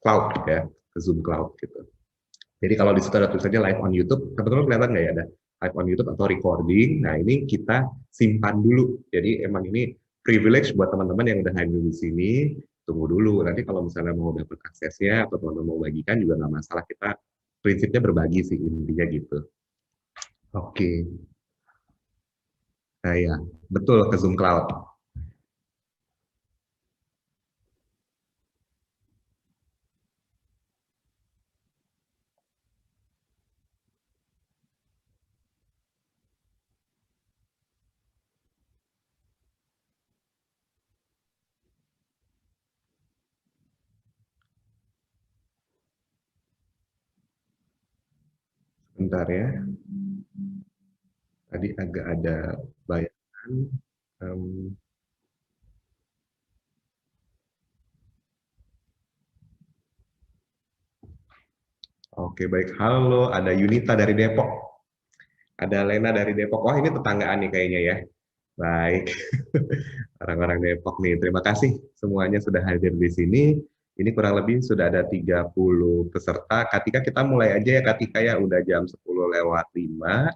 cloud ya, ke Zoom Cloud gitu. Jadi kalau di situ ada tulisannya live on YouTube, teman-teman kelihatan nggak ya ada live on YouTube atau recording. Nah ini kita simpan dulu. Jadi emang ini privilege buat teman-teman yang udah hadir di sini. Tunggu dulu. Nanti kalau misalnya mau dapat aksesnya atau teman-teman mau bagikan juga nggak masalah. Kita prinsipnya berbagi sih intinya gitu. Oke. Nah ya, betul ke Zoom Cloud. Bentar ya. Tadi agak ada bayangan. Um, Oke, baik. Halo, ada Yunita dari Depok. Ada Lena dari Depok. Wah, ini tetanggaan nih kayaknya ya. Baik. Orang-orang Depok nih. Terima kasih semuanya sudah hadir di sini. Ini kurang lebih sudah ada 30 peserta. Katika kita mulai aja ya Katika ya. Udah jam 10:05.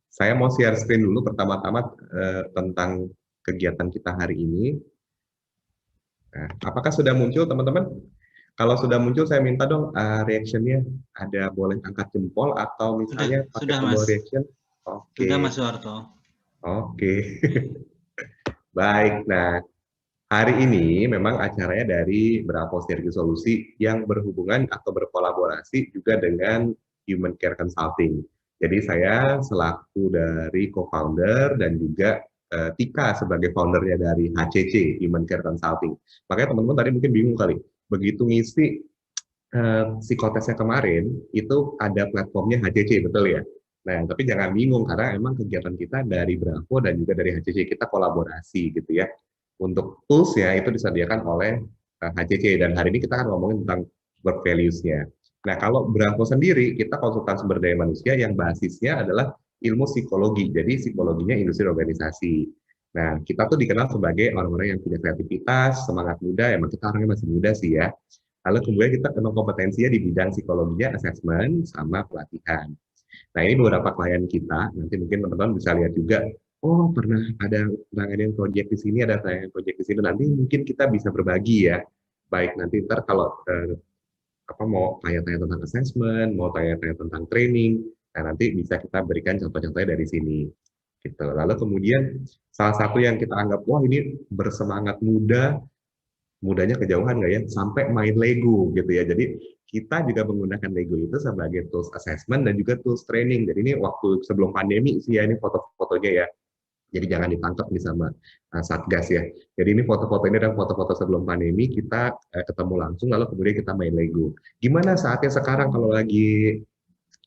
Saya mau share screen dulu pertama-tama tentang kegiatan kita hari ini. Nah, apakah sudah muncul teman-teman? Kalau sudah muncul, saya minta dong reaction-nya. Ada boleh angkat jempol atau misalnya pakai tombol reaction. Oke. Sudah Mas Warto. Oke. Baik. Nah, hari ini memang acaranya dari Bravo Sinergi Solusi yang berhubungan atau berkolaborasi juga dengan Human Care Consulting. Jadi saya selaku dari co-founder dan juga Tika sebagai foundernya dari HCC, Human Care Consulting. Makanya teman-teman tadi mungkin bingung kali, begitu ngisi psikotesnya kemarin, itu ada platformnya HCC, betul ya? Nah, tapi jangan bingung, karena emang kegiatan kita dari Bravo dan juga dari HCC, kita kolaborasi gitu ya. Untuk tools ya, itu disediakan oleh HCC, dan hari ini kita akan ngomongin tentang work values-nya. Nah, kalau Bravo sendiri, kita konsultan sumber daya manusia yang basisnya adalah ilmu psikologi, jadi psikologinya industri organisasi. Nah, kita tuh dikenal sebagai orang-orang yang punya kreativitas, semangat muda, emang kita orangnya masih muda sih ya. Lalu kemudian kita kenal kompetensinya di bidang psikologinya, assessment, sama pelatihan. Nah, ini beberapa klien kita, nanti mungkin teman-teman bisa lihat juga, oh pernah ada tanganin project di sini, ada tanganin project di sini, nanti mungkin kita bisa berbagi ya. Baik, nanti ntar kalau mau tanya-tanya tentang assessment, mau tanya-tanya tentang training, nah nanti bisa kita berikan contoh-contohnya dari sini. Gitu. Lalu kemudian salah satu yang kita anggap, wah ini bersemangat muda, mudanya kejauhan nggak ya, sampai main Lego gitu ya. Jadi kita juga menggunakan Lego itu sebagai tools assessment dan juga tools training. Jadi ini waktu sebelum pandemi sih ya, ini foto-fotonya ya. Jadi jangan ditangkap nih sama Satgas ya. Jadi ini foto-foto ini adalah foto-foto sebelum pandemi, kita ketemu langsung, lalu kemudian kita main Lego. Gimana saatnya sekarang kalau lagi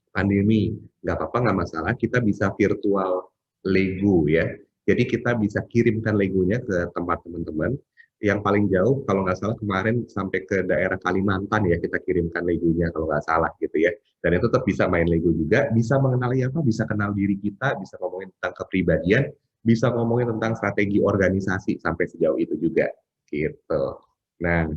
pandemi? Nggak apa-apa, nggak masalah, kita bisa virtual Lego ya. Jadi kita bisa kirimkan Legonya ke tempat teman-teman. Yang paling jauh, kalau nggak salah kemarin sampai ke daerah Kalimantan ya, kita kirimkan Legonya kalau nggak salah gitu ya. Dan itu tetap bisa main Lego juga, bisa mengenali apa, bisa kenal diri kita, bisa ngomongin tentang kepribadian, bisa ngomongin tentang strategi organisasi sampai sejauh itu juga gitu. Nah,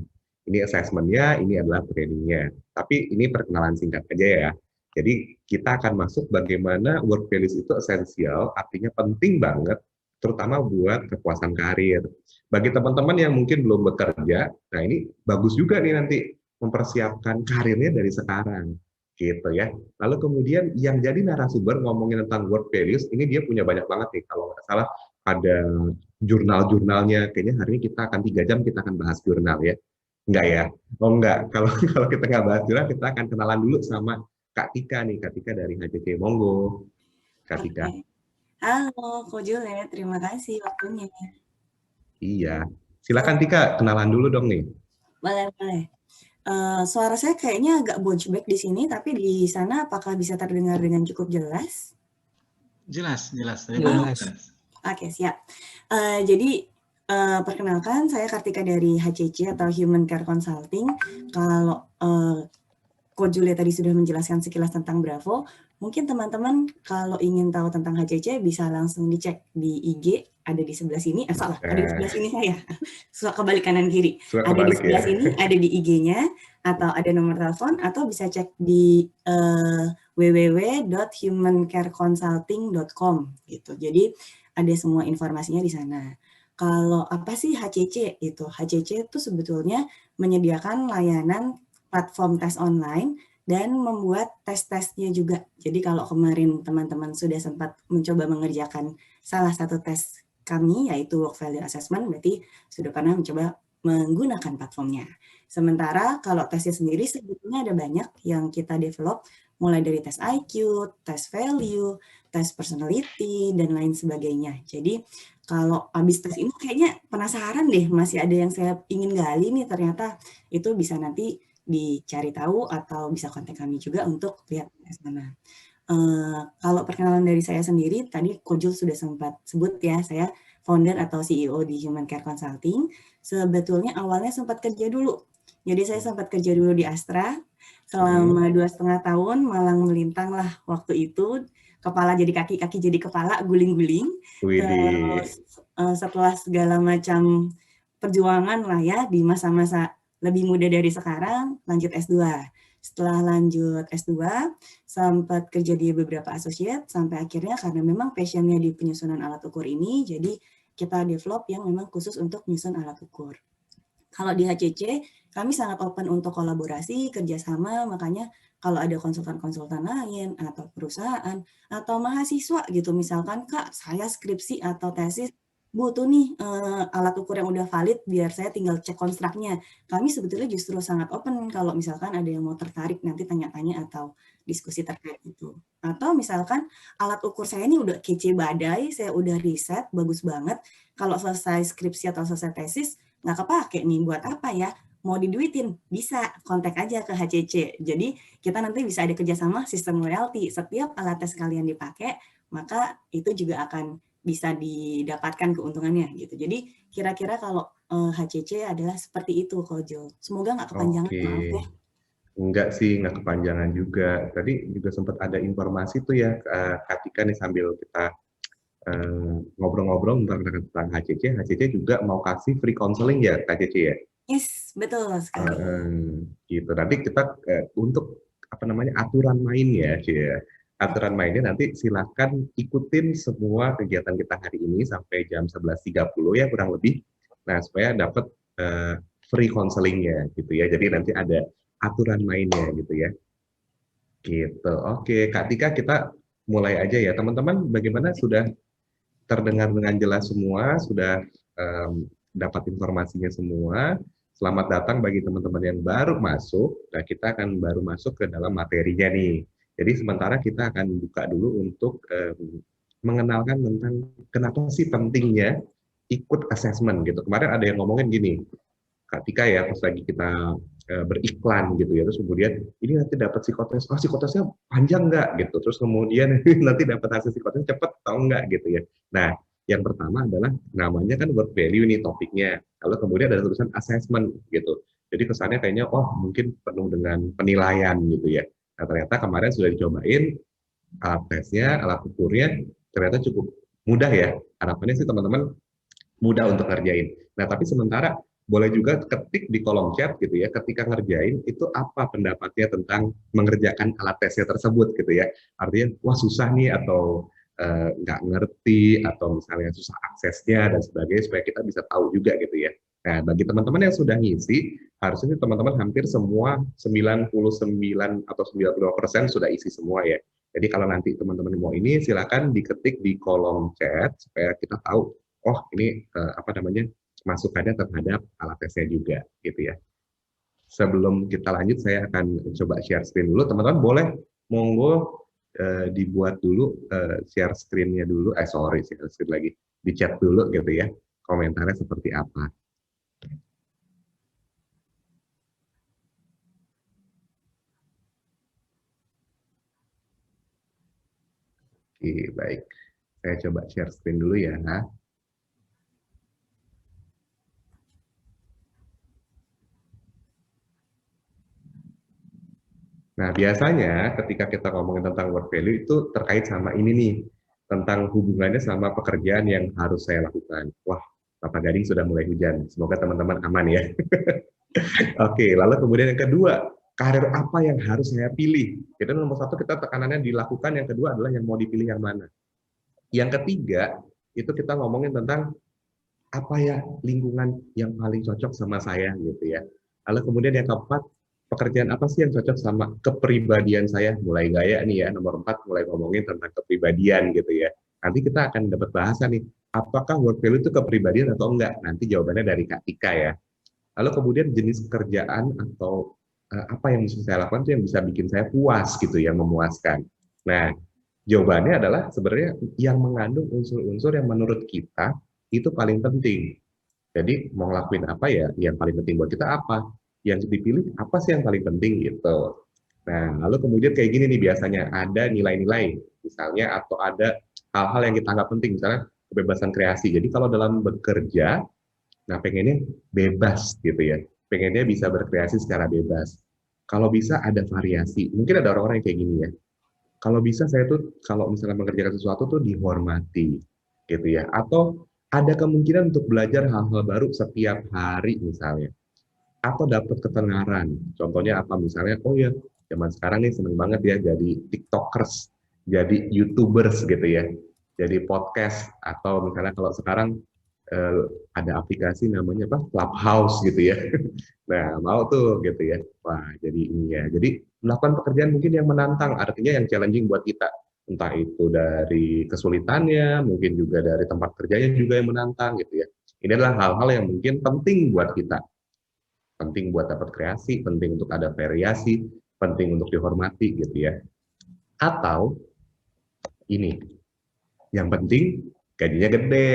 ini assessment-nya, ini adalah trainingnya. Tapi ini perkenalan singkat aja ya. Jadi kita akan masuk bagaimana work values itu esensial, artinya penting banget, terutama buat kepuasan karir. Bagi teman-teman yang mungkin belum bekerja, nah ini bagus juga nih nanti mempersiapkan karirnya dari sekarang, gitu ya. Lalu kemudian yang jadi narasumber ngomongin tentang work values, ini dia punya banyak banget nih, kalau nggak salah ada jurnal-jurnalnya, kayaknya hari ini kita akan 3 jam kita akan bahas jurnal ya. Enggak ya? Oh enggak, kalau kita nggak bahas jurnal, kita akan kenalan dulu sama Kak Tika nih, Kak Tika dari HCC. Monggo, Kak Tika. Halo, Ko Juliet, terima kasih waktunya. Iya, silakan Tika, kenalan dulu dong nih. Boleh. Suara saya kayaknya agak bounce back di sini, tapi di sana apakah bisa terdengar dengan cukup jelas? Jelas. Oke, siap. Jadi perkenalkan, saya Kartika dari HCC atau Human Care Consulting. Kalau Ko Julia tadi sudah menjelaskan sekilas tentang Bravo, mungkin teman-teman kalau ingin tahu tentang HCC bisa langsung dicek di IG, ada di sebelah sini, ada di sebelah sini saya, suka kebalik kanan kiri, ada di sebelah sini, ada di IG-nya, atau ada nomor telepon, atau bisa cek di www.humancareconsulting.com gitu. Jadi ada semua informasinya di sana. Kalau apa sih HCC itu? HCC itu sebetulnya menyediakan layanan platform tes online dan membuat tes-tesnya juga. Jadi kalau kemarin teman-teman sudah sempat mencoba mengerjakan salah satu tes kami, yaitu work value assessment, berarti sudah pernah mencoba menggunakan platformnya. Sementara kalau tesnya sendiri sebetulnya ada banyak yang kita develop, mulai dari tes IQ, tes value, tes personality, dan lain sebagainya. Jadi kalau habis tes ini kayaknya penasaran deh, masih ada yang saya ingin gali nih, ternyata itu bisa nanti dicari tahu atau bisa kontak kami juga untuk lihat tes mana. Kalau perkenalan dari saya sendiri, tadi Kojul sudah sempat sebut ya, saya founder atau CEO di Human Care Consulting. Sebetulnya awalnya sempat kerja dulu. Jadi saya sempat kerja dulu di Astra selama 2,5 tahun, malang melintang lah waktu itu, kepala jadi kaki, kaki jadi kepala, guling-guling. Terus setelah segala macam perjuangan lah ya di masa-masa lebih muda dari sekarang, lanjut S2. Setelah lanjut S2, sempat kerja di beberapa associate, sampai akhirnya karena memang passion-nya di penyusunan alat ukur ini, jadi kita develop yang memang khusus untuk menyusun alat ukur. Kalau di HCC, kami sangat open untuk kolaborasi, kerjasama, makanya kalau ada konsultan-konsultan lain, atau perusahaan, atau mahasiswa gitu, misalkan, Kak, saya skripsi atau tesis, butuh nih alat ukur yang udah valid, biar saya tinggal cek konstruknya. Kami sebetulnya justru sangat open kalau misalkan ada yang mau tertarik nanti tanya-tanya atau diskusi terkait itu. Atau misalkan alat ukur saya ini udah kece badai, saya udah riset, bagus banget, kalau selesai skripsi atau selesai tesis, nggak kepake nih, buat apa ya? Mau diduitin? Bisa, kontak aja ke HCC. Jadi kita nanti bisa ada kerjasama sistem royalti. Setiap alat tes kalian dipakai, maka itu juga akan bisa didapatkan keuntungannya gitu. Jadi kira-kira kalau HCC adalah seperti itu, Kojo. Semoga nggak kepanjangan, maaf ya. Enggak sih, nggak kepanjangan juga. Tadi juga sempat ada informasi tuh ya, Katika nih sambil kita ngobrol-ngobrol tentang HCC. HCC juga mau kasih free counseling ya, HCC ya? Yes, betul sekali. Gitu. Nanti kita untuk apa namanya aturan mainnya, ya. Aturan mainnya nanti silakan ikutin semua kegiatan kita hari ini sampai jam 11.30 ya kurang lebih. Nah supaya dapat free counselingnya gitu ya. Jadi nanti ada aturan mainnya gitu ya. Gitu. Oke, Kak Tika kita mulai aja ya. Teman-teman bagaimana, sudah terdengar dengan jelas semua, sudah dapat informasinya semua. Selamat datang bagi teman-teman yang baru masuk. Nah, kita akan baru masuk ke dalam materinya nih. Jadi sementara kita akan buka dulu untuk mengenalkan tentang kenapa sih pentingnya ikut assessment gitu. Kemarin ada yang ngomongin gini, Kak Tika ya, pas lagi kita beriklan gitu ya, terus kemudian ini nanti dapat psikotes, oh psikotesnya panjang nggak gitu, terus kemudian nanti dapat hasil psikotes cepet atau enggak gitu ya. Nah, yang pertama adalah namanya kan work value nih topiknya, lalu kemudian ada tulisan assessment gitu, jadi kesannya kayaknya oh mungkin penuh dengan penilaian gitu ya. Nah ternyata kemarin sudah dicobain alat tesnya, alat ukurnya, ternyata cukup mudah ya. Harapannya sih teman-teman mudah untuk ngerjain. Nah, tapi sementara boleh juga ketik di kolom chat gitu ya, ketika ngerjain itu apa pendapatnya tentang mengerjakan alat tesnya tersebut gitu ya. Artinya, wah susah nih, atau nggak ngerti, atau misalnya susah aksesnya dan sebagainya, supaya kita bisa tahu juga gitu ya. Nah, bagi teman-teman yang sudah ngisi, harusnya teman-teman hampir semua 99 atau 95% sudah isi semua ya. Jadi kalau nanti teman-teman mau ini, silakan diketik di kolom chat supaya kita tahu, oh ini apa namanya, masukannya terhadap alat tesnya juga gitu ya. Sebelum kita lanjut, saya akan coba share screen dulu. Teman-teman boleh monggo dibuat dulu share screen-nya dulu. Sorry, share screen lagi. Di chat dulu gitu ya. Komentarnya seperti apa. Oke, baik. Saya coba share screen dulu ya. Nah, biasanya ketika kita ngomongin tentang work value itu terkait sama ini nih, tentang hubungannya sama pekerjaan yang harus saya lakukan. Wah, Bapak Gading sudah mulai hujan. Semoga teman-teman aman ya. Oke, lalu kemudian yang kedua, karir apa yang harus saya pilih? Jadi nomor satu kita tekanannya dilakukan, yang kedua adalah yang mau dipilih yang mana. Yang ketiga, itu kita ngomongin tentang apa ya lingkungan yang paling cocok sama saya gitu ya. Lalu kemudian yang keempat, pekerjaan apa sih yang cocok sama kepribadian saya? Mulai gaya nih ya, nomor empat mulai ngomongin tentang kepribadian gitu ya. Nanti kita akan dapat bahasan nih, apakah work value itu kepribadian atau enggak? Nanti jawabannya dari Kak Tika ya. Lalu kemudian jenis pekerjaan atau apa yang bisa saya lakukan itu yang bisa bikin saya puas gitu ya, memuaskan. Nah, jawabannya adalah sebenarnya yang mengandung unsur-unsur yang menurut kita itu paling penting. Jadi mau ngelakuin apa ya, yang paling penting buat kita apa? Yang dipilih apa sih yang paling penting gitu. Nah, lalu kemudian kayak gini nih biasanya ada nilai-nilai misalnya atau ada hal-hal yang kita anggap penting misalnya kebebasan kreasi. Jadi kalau dalam bekerja, nah pengennya bebas gitu ya, pengennya bisa berkreasi secara bebas. Kalau bisa ada variasi. Mungkin ada orang-orang yang kayak gini ya, kalau bisa saya tuh kalau misalnya mengerjakan sesuatu tuh dihormati gitu ya, atau ada kemungkinan untuk belajar hal-hal baru setiap hari misalnya, atau dapat ketenaran. Contohnya apa misalnya, oh ya zaman sekarang nih seneng banget ya jadi tiktokers, jadi youtubers gitu ya, jadi podcast, atau misalnya kalau sekarang ada aplikasi namanya apa Clubhouse gitu ya. Nah, mau tuh gitu ya. Wah, jadi ini ya. Jadi melakukan pekerjaan mungkin yang menantang, artinya yang challenging buat kita. Entah itu dari kesulitannya, mungkin juga dari tempat kerjanya juga yang menantang gitu ya. Ini adalah hal-hal yang mungkin penting buat kita. Penting buat dapat kreasi, penting untuk ada variasi, penting untuk dihormati gitu ya. Atau ini, yang penting gajinya gede,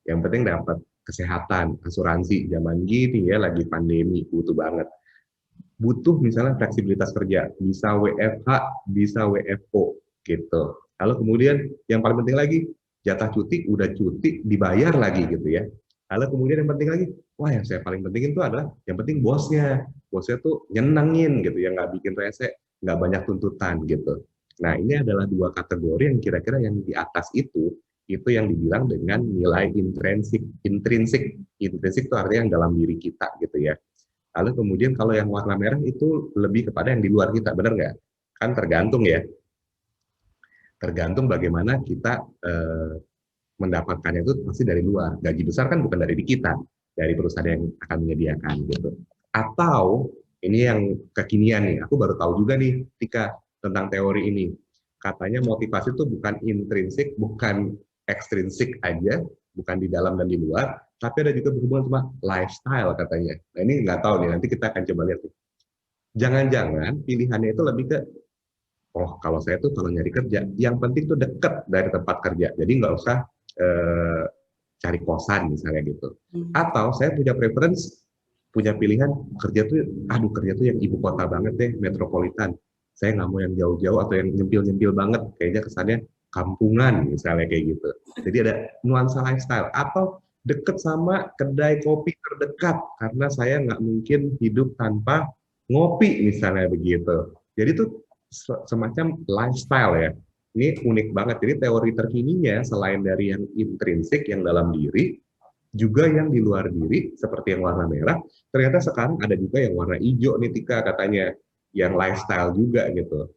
yang penting dapat kesehatan, asuransi. Zaman gini ya, lagi pandemi, butuh banget. Butuh misalnya fleksibilitas kerja, bisa WFH, bisa WFO gitu. Lalu kemudian yang paling penting lagi, jatah cuti, udah cuti, dibayar lagi gitu ya. Lalu kemudian yang penting lagi, wah yang saya paling pentingin itu adalah, yang penting bosnya. Bosnya tuh nyenengin gitu ya, nggak bikin rese, nggak banyak tuntutan gitu. Nah ini adalah dua kategori yang kira-kira yang di atas itu yang dibilang dengan nilai intrinsik. Intrinsik, intrinsik itu artinya yang dalam diri kita gitu ya. Lalu kemudian kalau yang warna merah itu lebih kepada yang di luar kita, benar nggak? Kan tergantung ya, tergantung bagaimana kita mendapatkannya itu pasti dari luar. Gaji besar kan bukan dari kita, dari perusahaan yang akan menyediakan gitu. Atau ini yang kekinian nih, aku baru tahu juga nih Tika tentang teori ini. Katanya motivasi itu bukan intrinsik, bukan ekstrinsik aja, bukan di dalam dan di luar, tapi ada juga berhubungan sama lifestyle katanya. Nah ini nggak tahu nih, nanti kita akan coba lihat nih. Jangan-jangan pilihannya itu lebih ke, oh kalau saya tuh kalau nyari kerja, yang penting tuh deket dari tempat kerja, jadi nggak usah eh, cari kosan misalnya gitu. Atau saya punya preference, punya pilihan kerja tuh, aduh kerja tuh yang ibu kota banget deh, metropolitan. Saya nggak mau yang jauh-jauh atau yang nyempil-nyempil banget, kayaknya kesannya kampungan misalnya kayak gitu. Jadi ada nuansa lifestyle. Atau deket sama kedai kopi terdekat, karena saya nggak mungkin hidup tanpa ngopi misalnya begitu. Jadi tuh semacam lifestyle ya. Ini unik banget. Jadi teori terkininya selain dari yang intrinsik yang dalam diri, juga yang di luar diri seperti yang warna merah. Ternyata sekarang ada juga yang warna hijau nih Tika katanya, yang lifestyle juga gitu.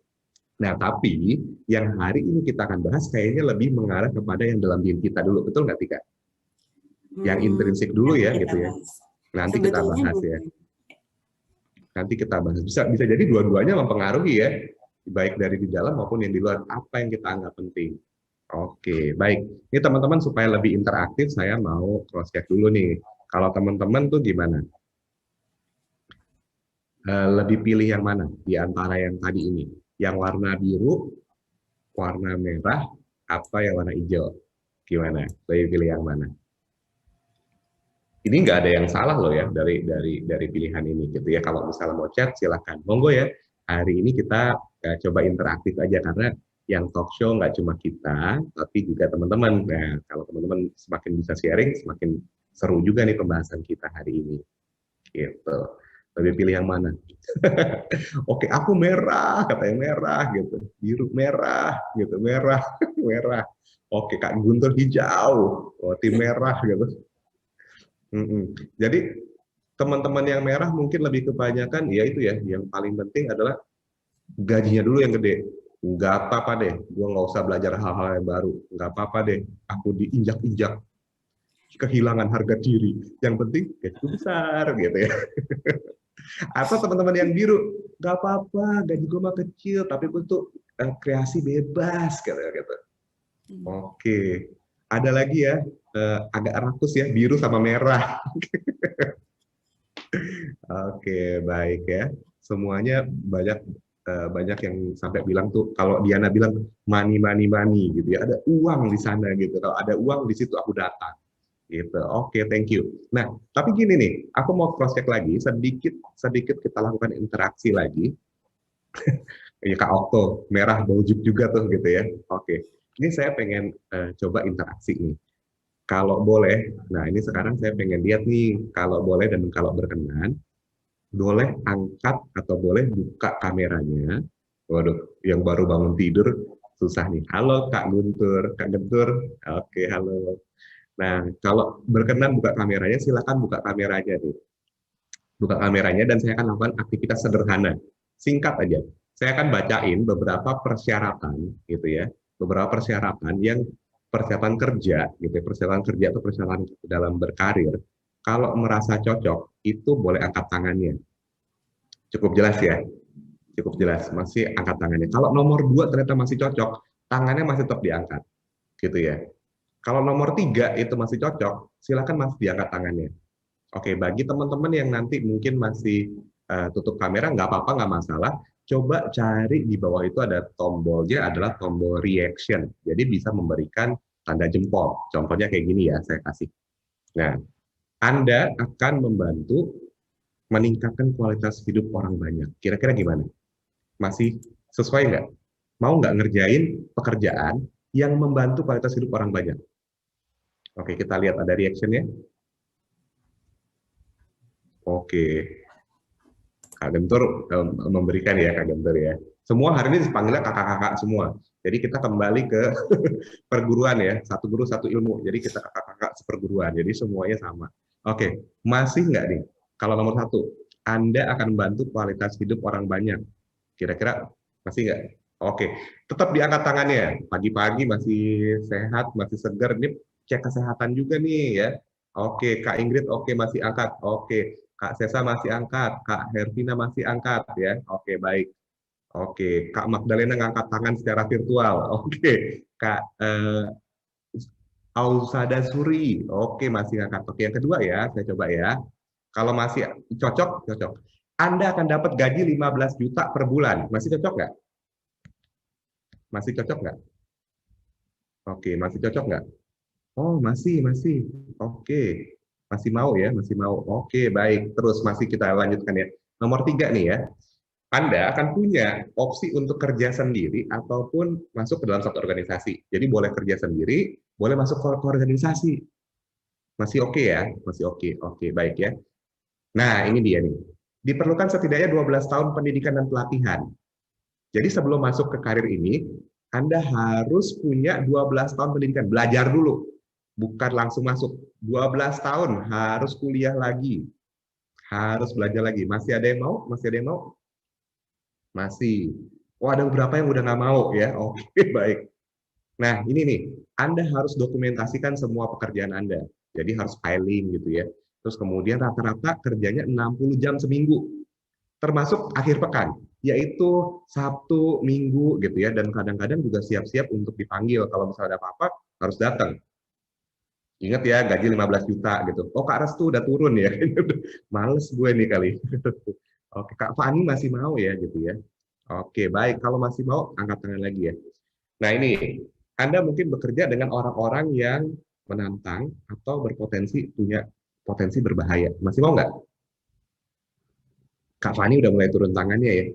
Nah tapi yang hari ini kita akan bahas kayaknya lebih mengarah kepada yang dalam diri kita dulu, betul nggak Tika? Yang intrinsik dulu Nanti ya kita gitu ya. bahas. Nanti kita Sebetulnya bahas ya. Nanti kita bahas. Bisa jadi dua-duanya mempengaruhi ya, baik dari di dalam maupun yang di luar, apa yang kita anggap penting. Oke, baik. Ini teman-teman supaya lebih interaktif, saya mau cross check dulu nih. Kalau teman-teman tuh gimana? Lebih pilih yang mana di antara yang tadi ini? Yang warna biru, warna merah, apa yang warna hijau? Gimana? Lebih pilih yang mana? Ini nggak ada yang salah loh ya dari pilihan ini gitu ya. Kalau misalnya mau chat silahkan, monggo ya. Hari ini kita coba interaktif aja karena yang talk show nggak cuma kita, tapi juga teman-teman. Nah, kalau teman-teman semakin bisa sharing, semakin seru juga nih pembahasan kita hari ini. Gitu. Lebih pilih yang mana? Oke, aku merah, katanya merah gitu. Biru merah gitu, merah, merah. Oke, Kak Guntur hijau, oh, tim merah gitu. Jadi Teman-teman yang merah mungkin lebih kebanyakan, ya itu ya, yang paling penting adalah gajinya dulu yang gede. Nggak apa-apa deh, gue nggak usah belajar hal-hal yang baru. Nggak apa-apa deh, aku diinjak-injak, kehilangan harga diri. Yang penting gajiku besar, gitu ya. Atau teman-teman yang biru, nggak apa-apa, gaji gue mah kecil, tapi gue tuh kreasi bebas, gitu. Oke, ada lagi ya, agak rakus ya, biru sama merah. Oke, baik ya. Semuanya banyak banyak yang sampai bilang tuh, kalau Diana bilang money money money gitu ya, ada uang di sana gitu. Kalau ada uang di situ aku datang gitu. Oke, thank you. Nah, tapi gini nih, aku mau cross check lagi sedikit sedikit kita lakukan interaksi lagi. Ya Kak Okto, merah baujuk juga tuh gitu ya. Oke, ini saya pengen coba interaksi nih. Kalau boleh, nah ini sekarang saya pengen lihat nih, kalau boleh dan kalau berkenan, boleh angkat atau boleh buka kameranya. Waduh, yang baru bangun tidur susah nih. Halo Kak Guntur, Kak Guntur. Oke, halo. Nah, kalau berkenan buka kameranya, silakan buka kameranya nih. Buka kameranya dan saya akan lakukan aktivitas sederhana. Singkat aja. Saya akan bacain beberapa persyaratan gitu ya. Beberapa persyaratan yang persyaratan kerja gitu ya, persyaratan kerja atau persyaratan dalam berkarir. Kalau merasa cocok, itu boleh angkat tangannya. Cukup jelas ya, cukup jelas. Masih angkat tangannya. Kalau nomor 2 ternyata masih cocok, tangannya masih tetap diangkat, gitu ya. Kalau nomor 3 itu masih cocok, silakan masih diangkat tangannya. Oke, bagi teman-teman yang nanti mungkin masih tutup kamera, nggak apa-apa, nggak masalah. Coba cari di bawah itu ada tombolnya, adalah tombol reaction. Jadi bisa memberikan tanda jempol. Contohnya kayak gini ya, saya kasih. Nah, Anda akan membantu meningkatkan kualitas hidup orang banyak. Kira-kira gimana? Masih sesuai nggak? Mau nggak ngerjain pekerjaan yang membantu kualitas hidup orang banyak? Oke, kita lihat ada reaction-nya. Oke, Kak Gentur memberikan ya, Kak Gentur ya. Semua hari ini dipanggilnya kakak-kakak semua. Jadi kita kembali ke perguruan ya, satu guru satu ilmu. Jadi kita kakak-kakak seperguruan. Jadi semuanya sama. Oke, masih nggak nih? Kalau nomor 1, Anda akan membantu kualitas hidup orang banyak. Kira-kira masih nggak? Oke, tetap diangkat tangannya. Pagi-pagi masih sehat, masih segar. Ini cek kesehatan juga nih ya. Oke, Kak Ingrid, oke masih angkat. Oke, Kak Sesa masih angkat. Kak Hervina masih angkat ya. Oke, baik. Oke, Kak Magdalena ngangkat tangan secara virtual. Oke, Kak Ausada Suri. Oke, masih ngangkat. Oke, yang kedua ya, saya coba ya. Kalau masih cocok, cocok. Anda akan dapat gaji 15 juta per bulan. Masih cocok nggak? Masih cocok nggak? Oke, masih cocok nggak? Oh, masih. Oke, masih mau ya, masih mau. Oke, baik. Terus masih kita lanjutkan ya. Nomor 3 nih ya. Anda akan punya opsi untuk kerja sendiri ataupun masuk ke dalam satu organisasi. Jadi boleh kerja sendiri, boleh masuk ke organisasi. Masih oke ya? Masih oke. Oke, baik ya. Nah, ini dia nih. Diperlukan setidaknya 12 tahun pendidikan dan pelatihan. Jadi sebelum masuk ke karir ini, Anda harus punya 12 tahun pendidikan. Belajar dulu, bukan langsung masuk. 12 tahun, harus kuliah lagi. Harus belajar lagi. Masih ada yang mau? Masih ada yang mau? Masih. Oh, ada beberapa yang udah nggak mau ya. Oke, baik. Nah, ini nih, Anda harus dokumentasikan semua pekerjaan Anda. Jadi harus filing gitu ya. Terus kemudian rata-rata kerjanya 60 jam seminggu, termasuk akhir pekan, yaitu Sabtu, Minggu gitu ya, dan kadang-kadang juga siap-siap untuk dipanggil. Kalau misalnya ada apa-apa, harus datang. Ingat ya, gaji 15 juta gitu. Oh, Kak Restu udah turun ya. Males gue nih kali. Oke, Kak Fani masih mau ya gitu ya. Oke, baik. Kalau masih mau, angkat tangan lagi ya. Nah ini, Anda mungkin bekerja dengan orang-orang yang menantang atau berpotensi punya potensi berbahaya. Masih mau nggak? Kak Fani udah mulai turun tangannya ya.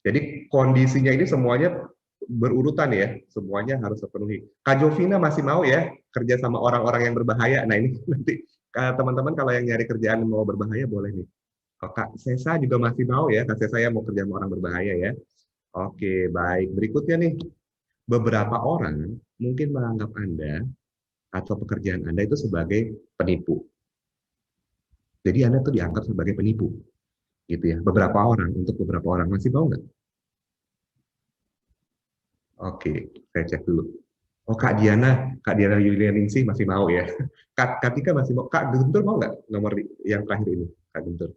Jadi kondisinya ini semuanya berurutan ya, semuanya harus terpenuhi. Kak Jovina masih mau ya kerja sama orang-orang yang berbahaya. Nah ini nanti teman-teman kalau yang nyari kerjaan mau berbahaya boleh nih. Oh, Kak Sesa juga masih mau ya, Kak Sesa ya mau kerja sama orang berbahaya ya. Oke, baik. Berikutnya nih, beberapa orang mungkin menganggap Anda atau pekerjaan Anda itu sebagai penipu. Jadi Anda tuh dianggap sebagai penipu, gitu ya. Untuk beberapa orang masih mau nggak? Oke, saya cek dulu. Oh Kak Diana Yulianingsih masih mau ya. Kak Tika masih mau. Kak Guntur mau nggak nomor yang terakhir ini? Kak Guntur.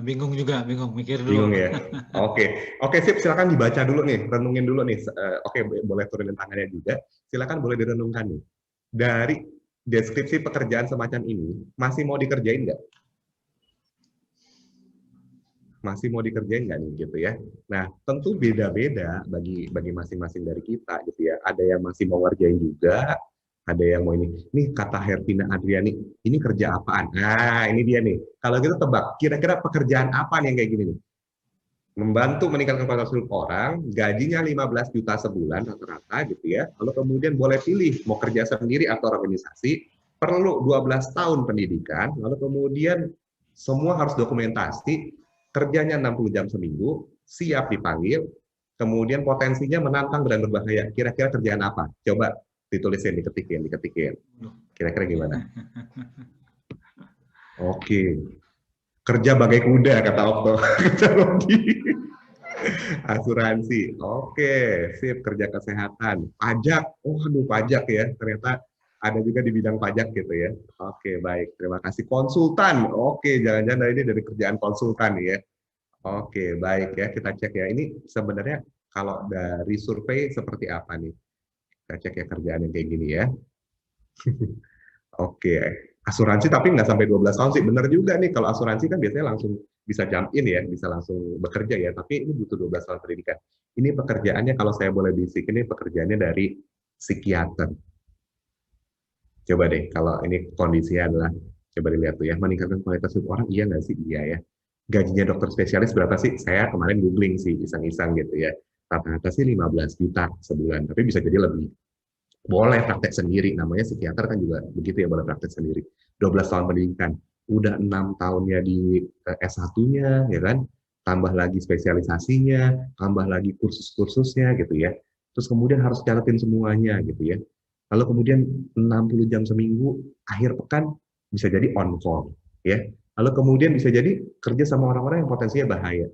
Bingung juga, bingung, mikir dulu. Bingung ya. Oke sip. Silakan dibaca dulu nih, renungin dulu nih. Oke, boleh turunin tangannya juga. Silakan boleh direnungkan nih. Dari deskripsi pekerjaan semacam ini, masih mau dikerjain nggak? Masih mau dikerjain nggak nih gitu ya. Nah, tentu beda-beda bagi masing-masing dari kita gitu ya. Ada yang masih mau ngerjain juga, ada yang mau ini. Nih kata Hervina Adriani, ini kerja apaan? Nah, ini dia nih. Kalau kita tebak, kira-kira pekerjaan apa nih yang kayak gini nih? Membantu meningkatkan kualitas hidup orang, gajinya 15 juta sebulan rata-rata gitu ya. Lalu kemudian boleh pilih mau kerja sendiri atau organisasi, perlu 12 tahun pendidikan, lalu kemudian semua harus dokumentasi, kerjanya 60 jam seminggu, siap dipanggil, kemudian potensinya menantang dan berbahaya. Kira-kira kerjaan apa? Coba ditulisin, diketikin. Kira-kira gimana? Oke. Kerja bagai kuda, kata Okto. Kata Rogi. Asuransi. Oke, sip. Kerja kesehatan. Pajak. Oh, aduh, pajak ya. Ternyata ada juga di bidang pajak gitu ya. Oke, baik. Terima kasih. Konsultan. Oke, jangan-jangan ini dari kerjaan konsultan ya. Oke, baik ya. Kita cek ya. Ini sebenarnya kalau dari survei seperti apa nih? Kita cek ya kerjaan yang kayak gini ya. Oke, asuransi tapi nggak sampai 12 tahun sih. Bener juga nih, kalau asuransi kan biasanya langsung bisa jump in ya, bisa langsung bekerja ya, tapi ini butuh 12 tahun pendidikan. Ini pekerjaannya, kalau saya boleh bisik, ini pekerjaannya dari psikiater. Coba deh, kalau ini kondisinya adalah, coba dilihat tuh ya, meningkatkan kualitas hidup orang, iya nggak sih? Iya ya. Gajinya dokter spesialis berapa sih? Saya kemarin googling sih, iseng-iseng gitu ya. Rata-rata sih 15 juta sebulan, tapi bisa jadi lebih. Boleh praktek sendiri, namanya psikiater kan juga begitu ya, boleh praktek sendiri. 12 tahun pendidikan, udah 6 tahunnya di S1-nya, ya kan, tambah lagi spesialisasinya, tambah lagi kursus-kursusnya gitu ya. Terus kemudian harus catetin semuanya gitu ya. Lalu kemudian 60 jam seminggu, akhir pekan bisa jadi on call ya. Lalu kemudian bisa jadi kerja sama orang-orang yang potensinya bahaya.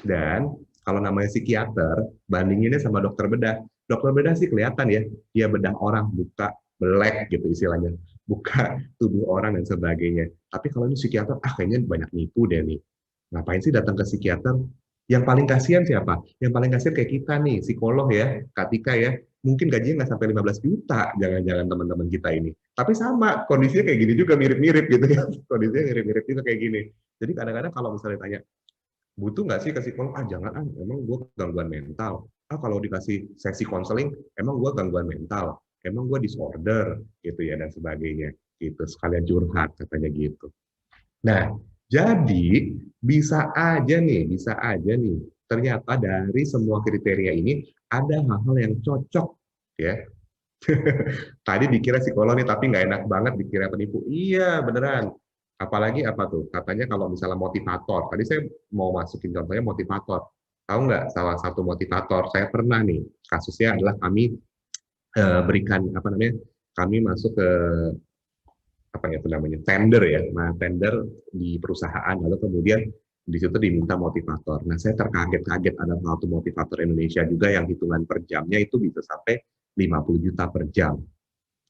Dan kalau namanya psikiater, bandinginnya sama dokter bedah. Dokter bedah sih kelihatan ya, dia bedah orang, buka belek gitu istilahnya, buka tubuh orang dan sebagainya. Tapi kalau ini psikiater, kayaknya banyak nipu deh nih. Ngapain sih datang ke psikiater? Yang paling kasihan siapa? Yang paling kasihan kayak kita nih, psikolog ya, Kak Tika ya. Mungkin gajinya nggak sampai 15 juta, jangan-jangan teman-teman kita ini. Tapi sama, kondisinya kayak gini juga, mirip-mirip gitu ya. Kondisinya mirip-mirip juga kayak gini. Jadi kadang-kadang kalau misalnya tanya, butuh nggak sih ke psikolog? Jangan, emang gue gangguan mental. Kalau dikasih sesi konseling, emang gue gangguan mental. Emang gue disorder, gitu ya, dan sebagainya. Gitu, sekalian curhat, katanya gitu. Nah, jadi bisa aja nih, ternyata dari semua kriteria ini, ada hal-hal yang cocok, ya. Tadi dikira psikolog nih, tapi nggak enak banget dikira penipu. Iya, beneran. Apalagi apa tuh? Katanya kalau misalnya motivator. Tadi saya mau masukin contohnya motivator. Tahu nggak salah satu motivator? Saya pernah nih, kasusnya adalah kami berikan, apa namanya, kami masuk ke, apa ya itu namanya, tender ya. Nah, tender di perusahaan, lalu kemudian di situ diminta motivator. Nah, saya terkaget-kaget ada satu motivator Indonesia juga yang hitungan per jamnya itu bisa sampai 50 juta per jam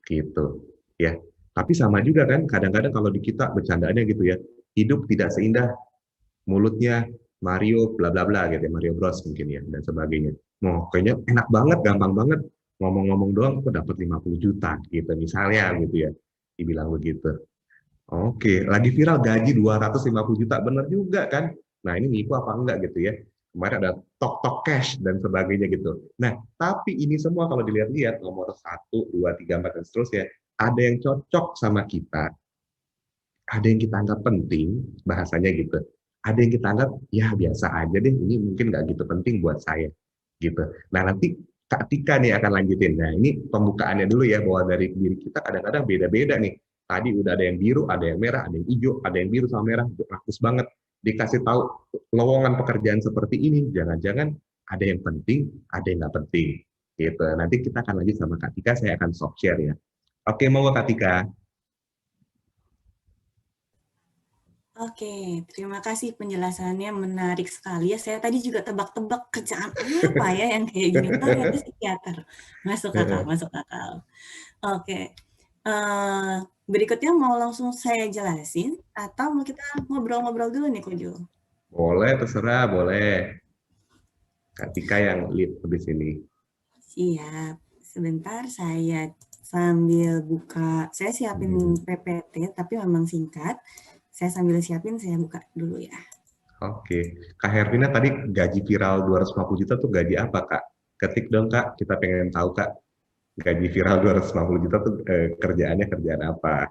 gitu ya. Tapi sama juga kan, kadang-kadang kalau di kita bercandaannya gitu ya, hidup tidak seindah mulutnya Mario bla bla bla gitu ya, Mario Bros mungkin ya, dan sebagainya. Mau kayaknya enak banget, gampang banget, ngomong-ngomong doang kok dapat 50 juta gitu misalnya gitu ya, dibilang begitu. Oke, lagi viral gaji 250 juta, bener juga kan? Nah, ini nipu apa enggak gitu ya. Kemarin ada tok-tok cash dan sebagainya gitu. Nah, tapi ini semua kalau dilihat-lihat, nomor 1, 2, 3, 4, dan seterusnya, ada yang cocok sama kita, ada yang kita anggap penting, bahasanya gitu. Ada yang kita anggap, ya biasa aja deh, ini mungkin nggak gitu penting buat saya. Gitu. Nah, nanti Kak Tika nih akan lanjutin. Nah, ini pembukaannya dulu ya, bahwa dari diri kita kadang-kadang beda-beda nih. Tadi udah ada yang biru, ada yang merah, ada yang hijau, ada yang biru sama merah, praktis banget. Dikasih tahu lowongan pekerjaan seperti ini, jangan-jangan ada yang penting, ada yang nggak penting. Gitu. Nanti kita akan lanjut sama Kak Tika, saya akan soft share ya. Oke, mau Kak Tika? Oke, terima kasih penjelasannya menarik sekali ya. Saya tadi juga tebak-tebak kerjaan apa ya yang kayak gini. Ternyata psikiater. Masuk akal, masuk akal. Oke. Berikutnya mau langsung saya jelasin atau mau kita ngobrol-ngobrol dulu nih, Ko Jul? Boleh, terserah, boleh. Kak Tika yang lead habis ini. Siap. Sebentar saya sambil buka. Saya siapin PPT, tapi memang singkat. Saya sambil siapin, saya buka dulu ya. Oke. Kak Hervina tadi gaji viral 250 juta tuh gaji apa, Kak? Ketik dong, Kak. Kita pengen tahu, Kak. Gaji viral 250 juta tuh kerjaannya kerjaan apa?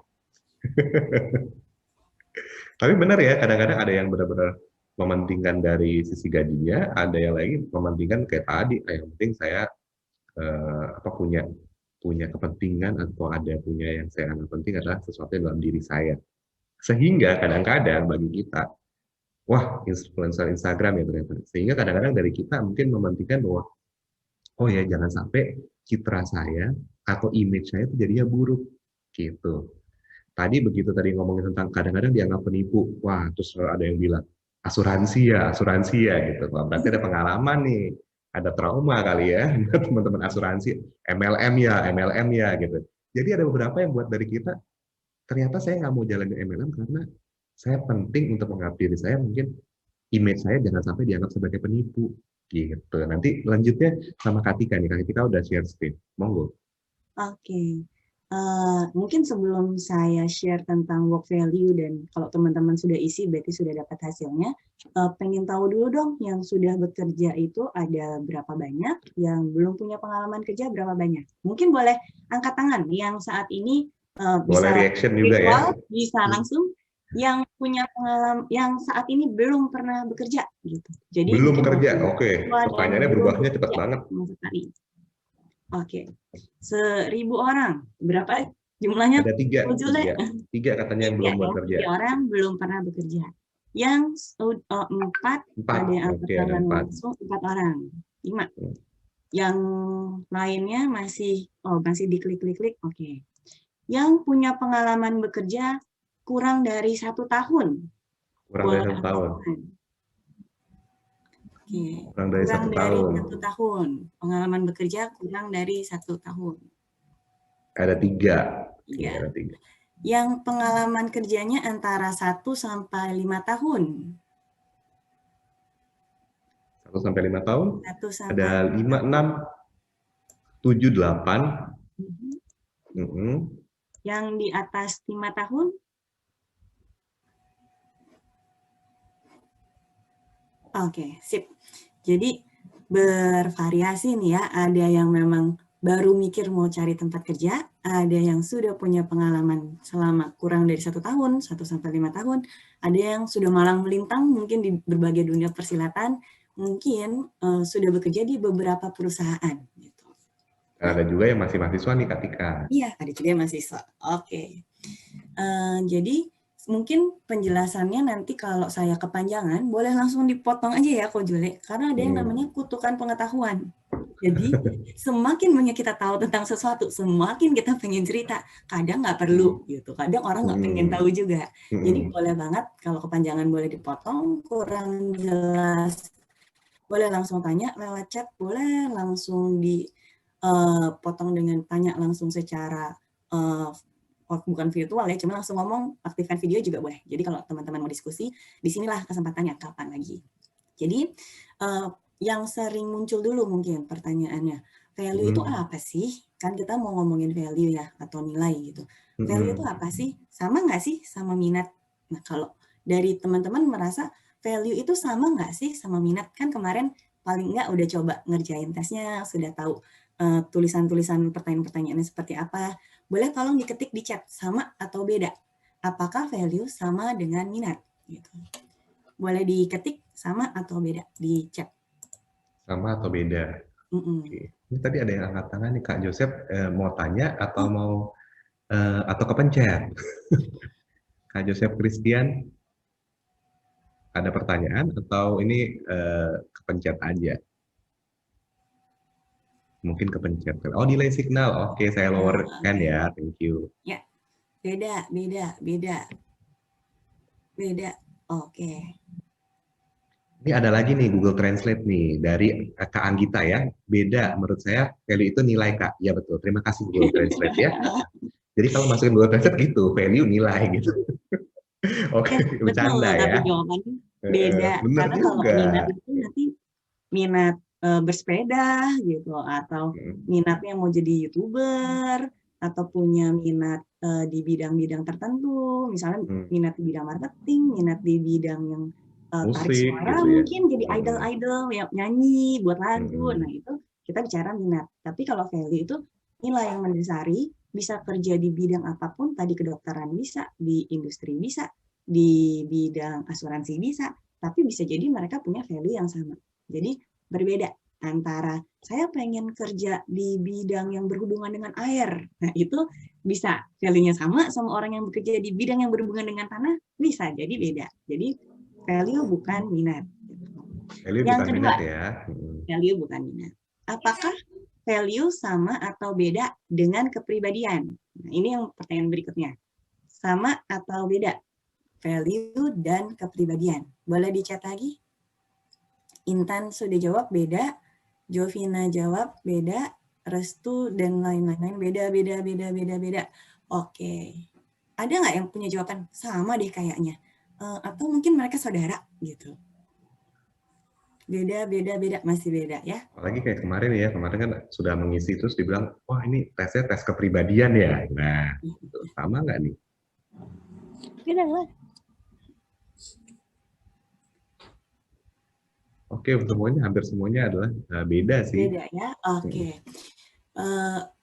Tapi benar ya, kadang-kadang ada yang benar-benar mementingkan dari sisi gajinya, ada yang lagi mementingkan kayak tadi, yang penting saya punya kepentingan atau ada punya yang saya anggap penting adalah sesuatu yang dalam diri saya. Sehingga kadang-kadang bagi kita, wah influencer Instagram ya ternyata. Sehingga kadang-kadang dari kita mungkin mementingkan bahwa, oh ya jangan sampai citra saya atau image saya itu jadinya buruk gitu. Tadi begitu tadi ngomongin tentang kadang-kadang dianggap penipu, wah terus ada yang bilang asuransi ya gitu. Wah, berarti ada pengalaman nih, ada trauma kali ya teman-teman asuransi, MLM ya gitu. Jadi ada beberapa yang buat dari kita, ternyata saya nggak mau jalanin MLM karena saya penting untuk menganggap diri saya mungkin image saya jangan sampai dianggap sebagai penipu gitu. Nanti lanjutnya sama Katika nih, Katika udah share screen, monggo. Oke. Mungkin sebelum saya share tentang work value dan kalau teman-teman sudah isi berarti sudah dapat hasilnya, pengen tahu dulu dong yang sudah bekerja itu ada berapa banyak, yang belum punya pengalaman kerja berapa banyak. Mungkin boleh angkat tangan yang saat ini bisa boleh reaction juga ya. Bisa langsung, yang punya pengalaman, yang saat ini belum pernah bekerja gitu. Jadi belum bekerja, oke. Pertanyaannya berubahnya cepat banget. Oke, 1.000 orang, berapa jumlahnya? Ada tiga katanya yang belum bekerja. 3 orang belum pernah bekerja. Yang 4, ada yang angkat langsung 4 orang, 5. Yang lainnya masih diklik-klik, oke. Yang punya pengalaman bekerja kurang dari 1 tahun. Kurang dari 1 tahun. Kurang dari 1 tahun. Pengalaman bekerja kurang dari 1 tahun. Ada 3. Ya. Ada 3. Yang pengalaman kerjanya antara 1 sampai 5 tahun. 1 sampai 5 tahun? 1 sampai ada 5, 6, 7, 8. Yang di atas 5 tahun? Oke, sip. Jadi bervariasi nih ya, ada yang memang baru mikir mau cari tempat kerja, ada yang sudah punya pengalaman selama kurang dari 1 tahun, 1 sampai 5 tahun, ada yang sudah malang melintang mungkin di berbagai dunia persilatan, mungkin sudah bekerja di beberapa perusahaan. Gitu. Ada juga yang masih mahasiswa nih, Katika. Iya, ada juga yang mahasiswa. Oke. Jadi mungkin penjelasannya nanti kalau saya kepanjangan, boleh langsung dipotong aja ya, Ko Jule, karena ada yang namanya kutukan pengetahuan. Jadi semakin banyak kita tahu tentang sesuatu, semakin kita pengen cerita. Kadang nggak perlu gitu, kadang orang nggak pengen tahu juga. Jadi boleh banget kalau kepanjangan boleh dipotong, kurang jelas boleh langsung tanya lewat chat, boleh langsung dipotong dengan tanya langsung secara bukan virtual ya, cuma langsung ngomong, aktifkan video juga boleh. Jadi kalau teman-teman mau diskusi, disinilah kesempatannya, kapan lagi. Jadi yang sering muncul dulu mungkin pertanyaannya, value itu apa sih? Kan kita mau ngomongin value ya, atau nilai gitu. Value itu apa sih? Sama nggak sih sama minat? Nah kalau dari teman-teman merasa value itu sama nggak sih sama minat? Kan kemarin paling nggak udah coba ngerjain tesnya, sudah tahu tulisan-tulisan pertanyaan-pertanyaannya seperti apa. Boleh tolong diketik di chat, sama atau beda? Apakah value sama dengan minat? Gitu. Boleh diketik sama atau beda di chat. Sama atau beda? Oke. Ini tadi ada yang angkat tangan nih, Kak Joseph, mau tanya atau mau atau kepencet? Kak Joseph Christian, ada pertanyaan atau ini kepencet aja? Mungkin kepencet. Oh, delay signal. Oke, saya lower kan ya. Thank you. Ya, beda. Beda. Oke. Ini ada lagi nih Google Translate nih dari Kak Anggita ya. Beda menurut saya value itu nilai Kak. Ya betul. Terima kasih Google Translate ya. Jadi kalau masukin Google Translate gitu, value nilai gitu. Oke, Betul, bercanda tapi ya. jawabannya beda. Bener Karena kalau juga. minat itu nanti minat bersepeda gitu, atau Hmm, minatnya mau jadi YouTuber, atau punya minat di bidang-bidang tertentu, misalnya hmm. minat di bidang marketing, minat di bidang yang tarik Musik suara gitu ya. mungkin jadi Hmm, idol-idol yang nyanyi buat lagu. hmm, Nah, itu kita bicara minat. Tapi kalau value itu nilai yang mendasari, bisa kerja di bidang apapun, tadi kedokteran bisa, di industri bisa, di bidang asuransi bisa, tapi bisa jadi mereka punya value yang sama. Jadi berbeda antara saya pengen kerja di bidang yang berhubungan dengan air. Nah, itu bisa value-nya sama orang yang bekerja di bidang yang berhubungan dengan tanah, bisa jadi beda. Jadi value bukan minat. value Yang bukan kedua, minat ya. value bukan minat. Apakah value sama atau beda dengan kepribadian? Nah, ini yang pertanyaan berikutnya. Sama atau beda? Value dan kepribadian. Boleh dicat lagi? Intan sudah jawab beda, Jovina jawab beda, Restu dan lain-lain beda. Oke. Ada nggak yang punya jawaban sama deh kayaknya? Atau mungkin mereka saudara gitu. Beda, masih beda ya. Apalagi kayak kemarin ya, kemarin kan sudah mengisi terus dibilang, wah ini tesnya tes kepribadian ya. Nah, sama nggak nih? Beda lah. Oke, semuanya hampir semuanya adalah beda sih. Beda ya. Oke.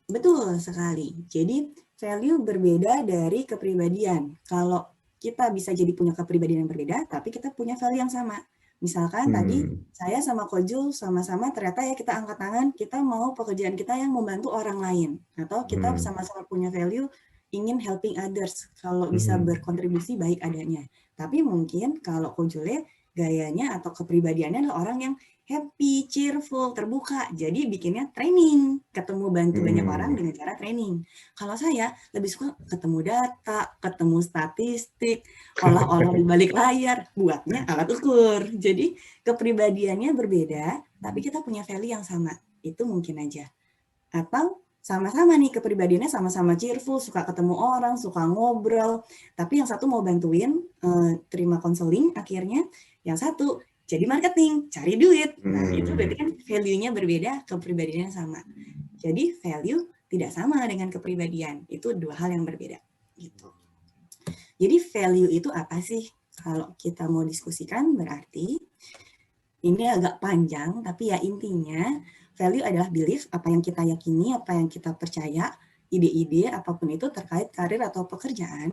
Betul sekali. Jadi value berbeda dari kepribadian. Kalau kita bisa jadi punya kepribadian yang berbeda, tapi kita punya value yang sama. Misalkan tadi saya sama Kojul sama-sama ternyata ya kita angkat tangan, kita mau pekerjaan kita yang membantu orang lain. Atau kita sama-sama punya value ingin helping others. Kalau bisa berkontribusi baik adanya. Tapi mungkin kalau Kojulnya gayanya atau kepribadiannya adalah orang yang happy, cheerful, terbuka. Jadi bikinnya training, ketemu bantu banyak orang dengan cara training. Kalau saya lebih suka ketemu data, ketemu statistik, olah-olah di balik layar, buatnya alat ukur. Jadi kepribadiannya berbeda, tapi kita punya value yang sama. Itu mungkin aja. Atau sama-sama nih kepribadiannya sama-sama cheerful, suka ketemu orang, suka ngobrol, tapi yang satu mau bantuin terima konseling akhirnya, yang satu jadi marketing, cari duit. Nah, itu berarti kan value-nya berbeda, kepribadiannya sama. Jadi value tidak sama dengan kepribadian. Itu dua hal yang berbeda. Gitu. Jadi value itu apa sih? Kalau kita mau diskusikan berarti ini agak panjang, tapi ya intinya value adalah belief, apa yang kita yakini, apa yang kita percaya, ide-ide, apapun itu terkait karir atau pekerjaan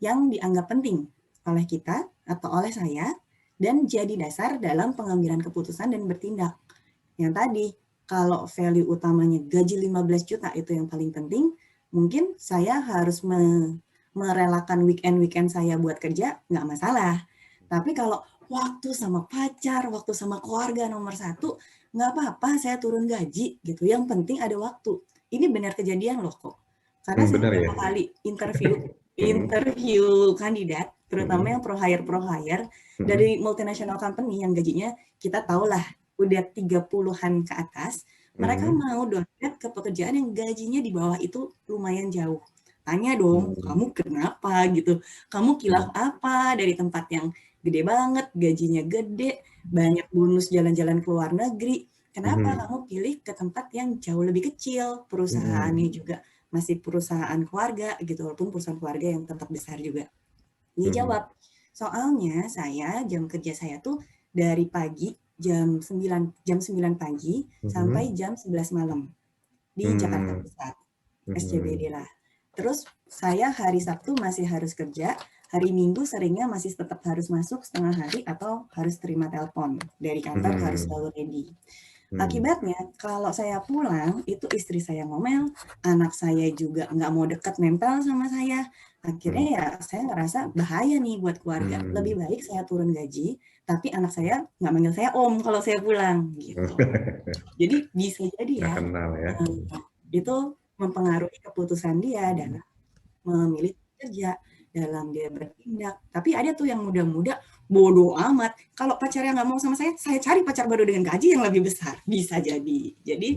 yang dianggap penting oleh kita atau oleh saya, dan jadi dasar dalam pengambilan keputusan dan bertindak. Yang tadi, kalau value utamanya gaji 15 juta itu yang paling penting, mungkin saya harus merelakan weekend saya buat kerja, nggak masalah. Tapi kalau waktu sama pacar, waktu sama keluarga nomor satu, nggak apa-apa saya turun gaji gitu. Yang penting ada waktu. Ini benar kejadian loh kok. Karena saya Benar ya. berapa kali interview kandidat, terutama yang pro hire dari multinational company yang gajinya kita tahulah udah 30-an ke atas, mereka mau downgrade ke pekerjaan yang gajinya di bawah itu lumayan jauh. Tanya dong, kamu kenapa gitu? Kamu kilaf apa dari tempat yang gede banget, gajinya gede, banyak bonus jalan-jalan ke luar negeri. Kenapa kamu pilih ke tempat yang jauh lebih kecil, perusahaannya juga masih perusahaan keluarga gitu, walaupun perusahaan keluarga yang tempat besar juga. Dia jawab, soalnya jam kerja saya tuh dari pagi jam 9 pagi sampai jam 11 malam di Jakarta Pusat, SCBD lah. Terus saya hari Sabtu masih harus kerja, hari Minggu seringnya masih tetap harus masuk setengah hari atau harus terima telepon dari kantor, harus selalu ready. Akibatnya kalau saya pulang itu istri saya ngomel, anak saya juga nggak mau deket nempel sama saya. Akhirnya ya saya ngerasa bahaya nih buat keluarga. Lebih baik saya turun gaji, tapi anak saya nggak manggil saya om kalau saya pulang gitu. Jadi bisa jadi ya, itu mempengaruhi keputusan dia dalam memilih kerja. dalam dia bertindak. Tapi ada tuh yang muda-muda bodoh amat. Kalau pacarnya nggak mau sama saya cari pacar baru dengan gaji yang lebih besar. Bisa jadi. Jadi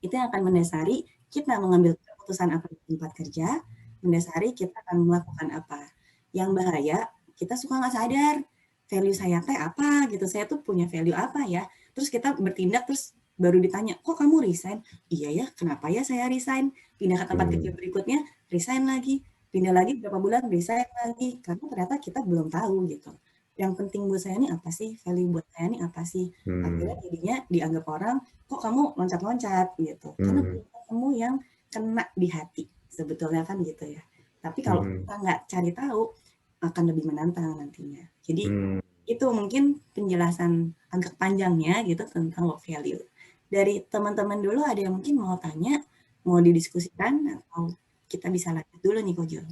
itu yang akan mendasari kita mengambil keputusan apa di tempat kerja, mendasari kita akan melakukan apa. Yang bahaya, kita suka nggak sadar value saya teh apa gitu. Saya tuh punya value apa ya. Terus kita bertindak terus baru ditanya, kok kamu resign? Iya ya, kenapa ya saya resign? Pindah ke tempat kerja berikutnya, resign lagi. Pindah lagi berapa bulan, resign lagi. Karena ternyata kita belum tahu gitu. Yang penting buat saya ini apa sih? Value buat saya ini apa sih? Akhirnya jadinya dianggap orang, kok kamu loncat-loncat gitu. Karena kamu yang kena di hati. Sebetulnya kan gitu ya. Tapi kalau kita nggak cari tahu, akan lebih menantang nantinya. Jadi itu mungkin penjelasan agak panjangnya gitu tentang work value. Dari teman-teman dulu ada yang mungkin mau tanya, mau didiskusikan, atau kita bisa lanjut dulu nih Ko Jul.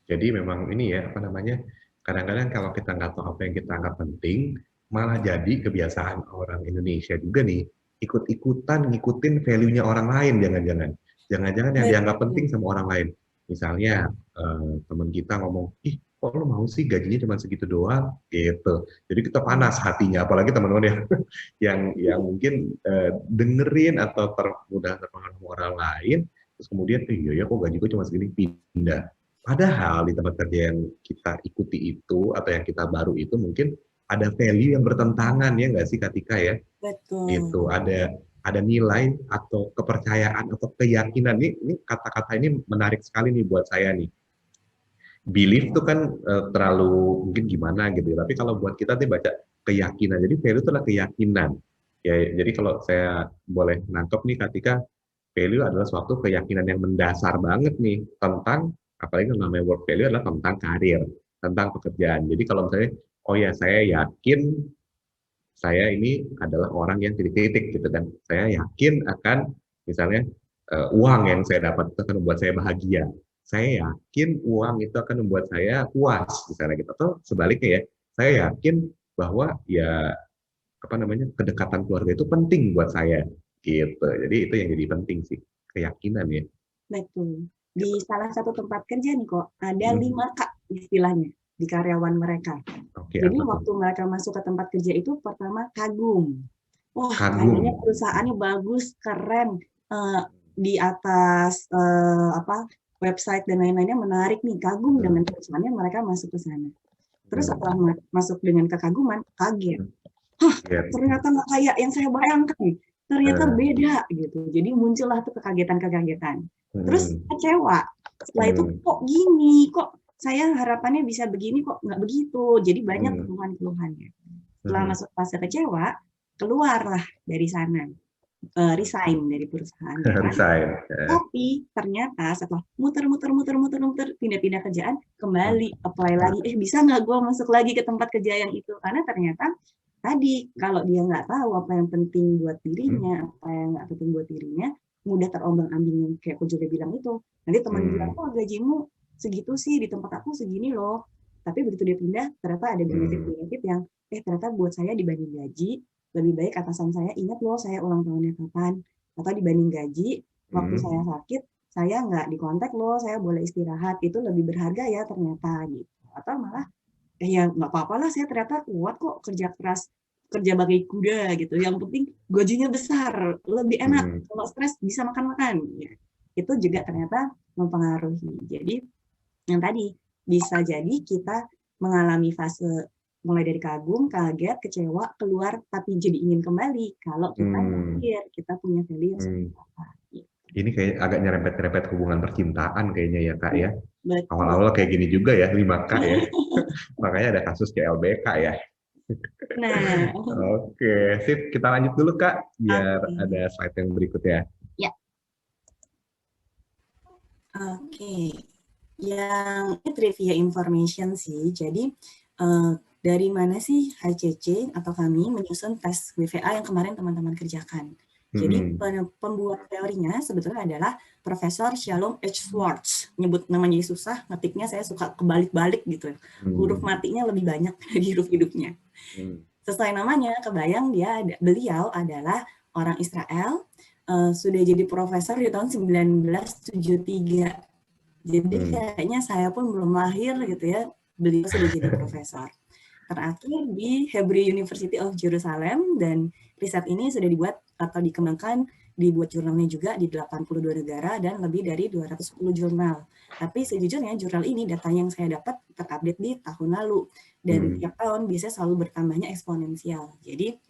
Jadi memang ini ya, apa namanya, kadang-kadang kalau kita nggak tahu apa yang kita anggap penting, malah jadi kebiasaan orang Indonesia juga nih, ikut-ikutan ngikutin value-nya orang lain, jangan-jangan. Jangan-jangan yang dianggap penting sama orang lain. Misalnya, teman kita ngomong, ih kok lo mau sih gajinya cuma segitu doang? Gitu. Jadi kita panas hatinya, apalagi teman-teman yang mungkin dengerin atau mudah terpengaruh orang lain, terus kemudian, iya ya kok gaji gue cuma segini, pindah. Padahal di tempat kerja yang kita ikuti itu atau yang kita baru itu mungkin ada value yang bertentangan ya nggak sih Katika ya? Betul. Itu ada nilai atau kepercayaan atau keyakinan. Ini kata-kata ini menarik sekali nih buat saya nih. Belief itu kan terlalu mungkin gimana gitu ya. Tapi kalau buat kita nih baca keyakinan. Jadi value itu adalah keyakinan. Ya, jadi kalau saya boleh nangkep nih Katika, value adalah suatu keyakinan yang mendasar banget nih tentang, apalagi namanya work value adalah tentang karir, tentang pekerjaan. Jadi kalau misalnya, oh ya saya yakin saya ini adalah orang yang titik-titik gitu kan. Saya yakin akan misalnya uang yang saya dapat itu akan membuat saya bahagia. Saya yakin uang itu akan membuat saya puas misalnya gitu. Atau sebaliknya ya, saya yakin bahwa ya apa namanya kedekatan keluarga itu penting buat saya gitu. Jadi itu yang jadi penting sih, keyakinan ya. Betul. Di salah satu tempat kerja nih kok ada 5K istilahnya di karyawan mereka. Jadi waktu mereka masuk ke tempat kerja itu pertama kagum. Wah, kayaknya perusahaannya bagus, keren. Di atas website dan lain-lainnya menarik nih, kagum dengan perusahaannya, mereka masuk ke sana. Terus setelah masuk dengan kekaguman, kaget. Hah, ternyata nggak kayak yang saya bayangkan. Ternyata beda gitu. Jadi muncullah tuh kekagetan-kekagetan. Terus kecewa. Setelah itu kok gini, kok saya harapannya bisa begini kok nggak begitu. Jadi banyak keluhan-keluhannya. Setelah masuk fase kecewa, keluarlah dari sana. Resign dari perusahaan. Tapi ternyata setelah muter, pindah-pindah kerjaan, kembali apply lagi. Bisa nggak gue masuk lagi ke tempat kerja yang itu? Karena ternyata tadi kalau dia nggak tahu apa yang penting buat dirinya, apa yang nggak penting buat dirinya, mudah terombang-ambing yang kayak aku juga bilang itu. Nanti teman bilang, kok gajimu segitu sih, di tempat aku segini loh. Tapi begitu dia pindah, ternyata ada benefit-benefit yang, ternyata buat saya dibanding gaji, lebih baik atasan saya ingat loh saya ulang tahunnya kapan. Atau dibanding gaji, waktu saya sakit, saya nggak dikontak loh, saya boleh istirahat. Itu lebih berharga ya ternyata gitu. Atau malah, ya nggak apa-apa lah, saya ternyata kuat kok kerja keras, kerja bagai kuda gitu. Yang penting gajinya besar, lebih enak. Kalau stres bisa makan-makan. Ya. Itu juga ternyata mempengaruhi. Jadi yang tadi bisa jadi kita mengalami fase mulai dari kagum, kaget, kecewa, keluar, tapi jadi ingin kembali. Kalau kita mikir, kita punya value seperti apa. Gitu. Ini kayak agak nyerempet-nyerempet hubungan percintaan kayaknya ya Kak ya. Betul. Awal-awal kayak gini juga ya, 5K ya. Makanya ada kasus CLBK ya. Nah. Oke, sip. Kita lanjut dulu Kak, biar ada slide yang berikutnya. Ya. Oke. Yang ini trivia information sih. Jadi dari mana sih HCC atau kami menyusun tes WVA yang kemarin teman-teman kerjakan. Jadi pembuat teorinya sebetulnya adalah Profesor Shalom H. Schwartz. Nyebut namanya susah, ngetiknya saya suka kebalik-balik gitu. Huruf matinya lebih banyak dari huruf hidupnya. Sesuai namanya, kebayang beliau adalah orang Israel, sudah jadi profesor di tahun 1973. Jadi kayaknya saya pun belum lahir gitu ya, beliau sudah jadi profesor. Terakhir di Hebrew University of Jerusalem, dan riset ini sudah dibuat atau dikembangkan, dibuat jurnalnya juga di 82 negara dan lebih dari 210 jurnal. Tapi sejujurnya jurnal ini data yang saya dapat terupdate di tahun lalu, dan tiap tahun biasanya selalu bertambahnya eksponensial. Jadi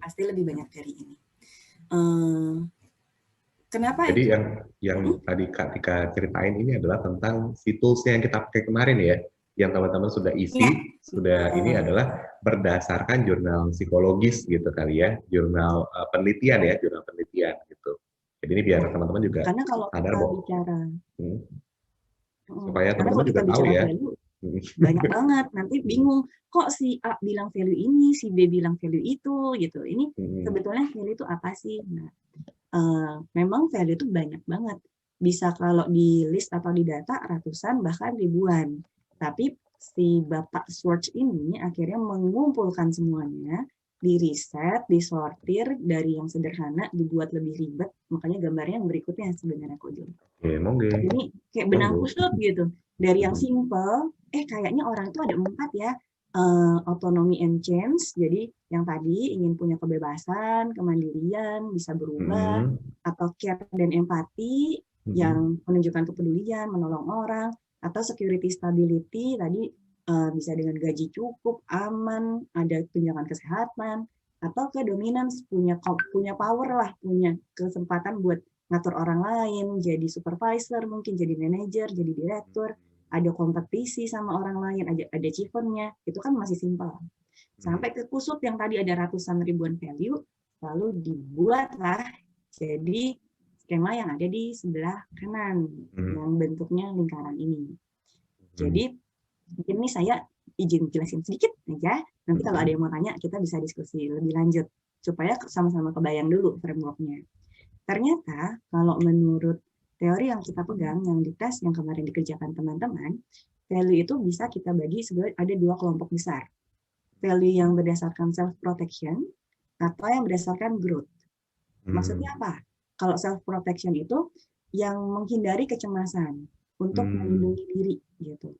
pasti lebih banyak dari ini. Kenapa Jadi itu? yang tadi Kak Tika ceritain ini adalah tentang si tools-nya yang kita pakai kemarin ya, yang teman-teman sudah isi, Ya. sudah ini adalah berdasarkan jurnal psikologis gitu kali ya, jurnal penelitian ya, jurnal penelitian gitu. Jadi ini biar teman-teman juga karena kalau sadar kita bahwa bicara, supaya karena teman-teman kalau juga kita tahu bicara ya. value, banyak banget. Nanti bingung, kok si A bilang value ini, si B bilang value itu, gitu. Ini sebetulnya value itu apa sih? Nah, memang value itu banyak banget. Bisa kalau di list atau di data ratusan bahkan ribuan. Tapi si Bapak Schwartz ini akhirnya mengumpulkan semuanya, di riset, disortir dari yang sederhana, dibuat lebih ribet. Makanya gambarnya yang berikutnya sebenarnya Ko Jul. Ini kayak benang kusut gitu. Dari yang simple, kayaknya orang itu ada 4 ya. Autonomy and change, jadi yang tadi ingin punya kebebasan, kemandirian, bisa berubah, atau care dan empati, yang menunjukkan kepedulian, menolong orang, atau security stability, tadi bisa dengan gaji cukup, aman, ada tunjangan kesehatan, atau ke dominance, punya power lah, punya kesempatan buat ngatur orang lain, jadi supervisor, mungkin jadi manajer, jadi direktur, ada kompetisi sama orang lain, ada achievementnya, itu kan masih simpel. Sampai ke kusut yang tadi ada ratusan ribuan value, lalu dibuatlah jadi skema yang ada di sebelah kanan, yang bentuknya lingkaran ini. Jadi ini saya izin jelasin sedikit aja, nanti kalau ada yang mau tanya, kita bisa diskusi lebih lanjut, supaya sama-sama kebayang dulu framework-nya. Ternyata kalau menurut teori yang kita pegang, yang dites, yang kemarin dikerjakan teman-teman, value itu bisa kita bagi sebagai ada 2 kelompok besar. Value yang berdasarkan self-protection atau yang berdasarkan growth. Maksudnya apa? Kalau self-protection itu yang menghindari kecemasan untuk melindungi diri gitu.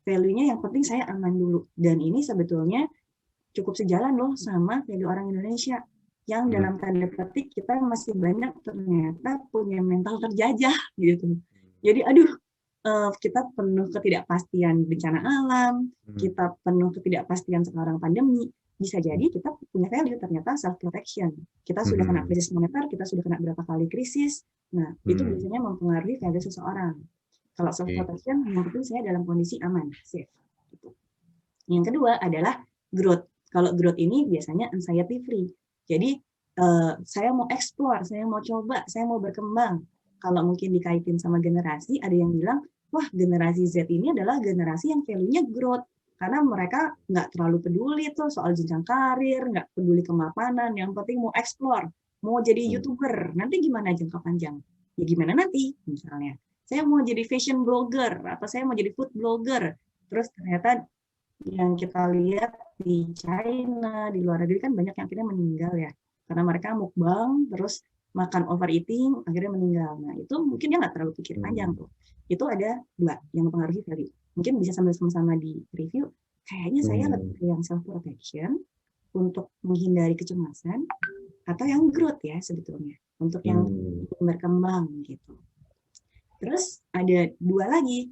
Value-nya yang penting saya aman dulu. Dan ini sebetulnya cukup sejalan loh sama value orang Indonesia, yang dalam tanda petik kita masih banyak ternyata punya mental terjajah gitu. Jadi kita penuh ketidakpastian bencana alam, kita penuh ketidakpastian sekarang pandemi. Bisa jadi kita punya value ternyata self protection. Kita sudah kena krisis moneter, kita sudah kena berapa kali krisis. Nah, itu biasanya mempengaruhi value seseorang. Kalau self protection, yang penting saya dalam kondisi aman, safe. Gitu. Yang kedua adalah growth. Kalau growth ini biasanya anxiety free. Jadi saya mau explore, saya mau coba, saya mau berkembang. Kalau mungkin dikaitin sama generasi, ada yang bilang, wah generasi Z ini adalah generasi yang value-nya growth. Karena mereka nggak terlalu peduli tuh soal jenjang karir, nggak peduli kemapanan, yang penting mau explore, mau jadi YouTuber, nanti gimana jangka panjang? Ya gimana nanti, misalnya. Saya mau jadi fashion blogger, atau saya mau jadi food blogger. Terus ternyata yang kita lihat di China, di luar negeri kan banyak yang akhirnya meninggal ya. Karena mereka mukbang, terus makan overeating, akhirnya meninggal. Nah, itu mungkin dia nggak terlalu pikir panjang tuh. Itu ada 2 yang mempengaruhi value. Mungkin bisa sama-sama di review, kayaknya saya lebih ke yang self-protection, untuk menghindari kecemasan, atau yang growth ya sebetulnya, untuk yang berkembang gitu. Terus ada 2 lagi,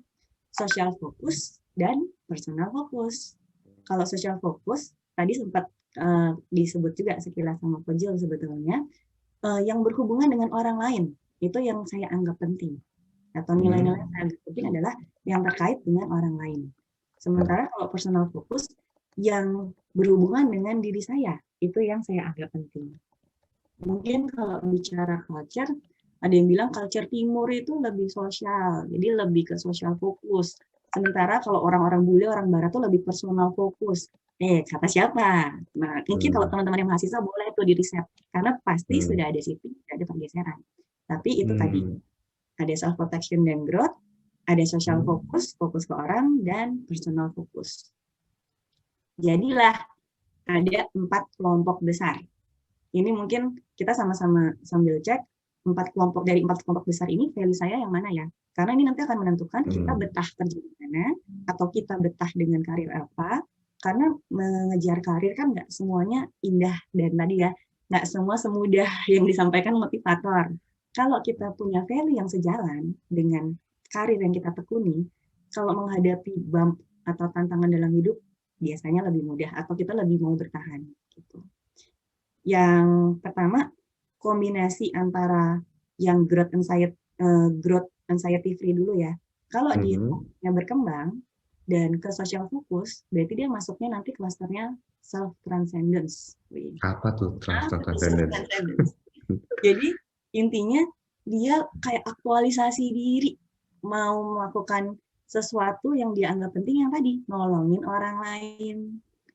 social focus dan personal focus. Kalau social focus, tadi sempat disebut juga sekilas sama Ko Jul sebetulnya, yang berhubungan dengan orang lain, itu yang saya anggap penting. Atau nilai-nilai yang saya anggap penting adalah yang terkait dengan orang lain. Sementara kalau personal focus, yang berhubungan dengan diri saya, itu yang saya anggap penting. Mungkin kalau bicara culture, ada yang bilang culture timur itu lebih sosial, jadi lebih ke social fokus. Sementara kalau orang-orang bule, orang barat tuh lebih personal fokus. Kata siapa? Nah, mungkin kalau teman-teman yang mahasiswa boleh tuh di riset, karena pasti sudah ada shifting, sudah ada pergeseran. Tapi itu tadi, ada self protection dan growth, ada social fokus, fokus ke orang, dan personal fokus. Jadilah ada 4 kelompok besar. Ini mungkin kita sama-sama sambil cek, 4 kelompok dari 4 kelompok besar ini, value saya yang mana ya? Karena ini nanti akan menentukan kita betah kerja di mana, atau kita betah dengan karir apa. Karena mengejar karir kan nggak semuanya indah, dan tadi ya, nggak semua semudah yang disampaikan motivator. Kalau kita punya value yang sejalan dengan karir yang kita tekuni, kalau menghadapi bump atau tantangan dalam hidup, biasanya lebih mudah, atau kita lebih mau bertahan. Gitu. Yang pertama, kombinasi antara yang growth anxiety free dulu ya. Kalau dia berkembang dan ke social focus, berarti dia masuknya nanti klasternya self transcendence. Apa tuh self transcendence? Jadi intinya dia kayak aktualisasi diri, mau melakukan sesuatu yang dia anggap penting, yang tadi nolongin orang lain.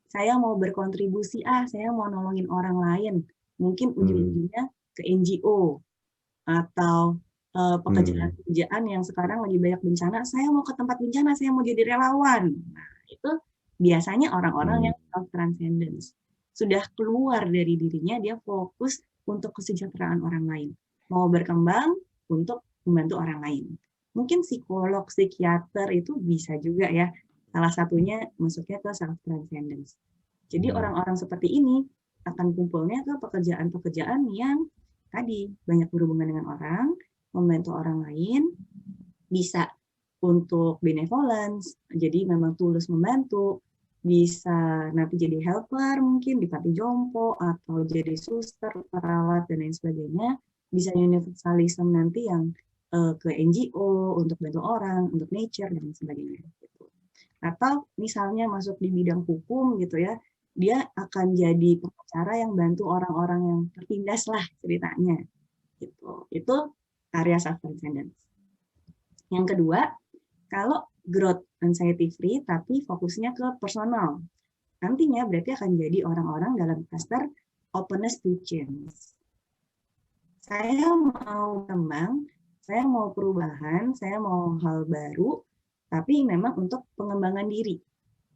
Saya mau berkontribusi, saya mau nolongin orang lain. Mungkin ujung-ujungnya ke NGO atau pekerjaan-pekerjaan yang sekarang lagi banyak bencana, saya mau ke tempat bencana, saya mau jadi relawan. Nah, itu biasanya orang-orang yang self-transcendence. Sudah keluar dari dirinya, dia fokus untuk kesejahteraan orang lain. Mau berkembang untuk membantu orang lain. Mungkin psikolog, psikiater itu bisa juga ya. Salah satunya masuknya ke self-transcendence. Jadi orang-orang seperti ini akan kumpulnya ke pekerjaan-pekerjaan yang tadi banyak berhubungan dengan orang, membantu orang lain, bisa untuk benevolence, jadi memang tulus membantu, bisa nanti jadi helper mungkin di panti jompo, atau jadi suster, perawat, dan lain sebagainya, bisa universalism nanti yang ke NGO, untuk bantu orang, untuk nature, dan lain sebagainya. Atau misalnya masuk di bidang hukum gitu ya, dia akan jadi pengacara yang bantu orang-orang yang tertindas lah ceritanya. Gitu. Itu area self-transcendence. Yang kedua, kalau growth anxiety free tapi fokusnya ke personal, nantinya berarti akan jadi orang-orang dalam cluster openness to change. Saya mau kembang, saya mau perubahan, saya mau hal baru, tapi memang untuk pengembangan diri.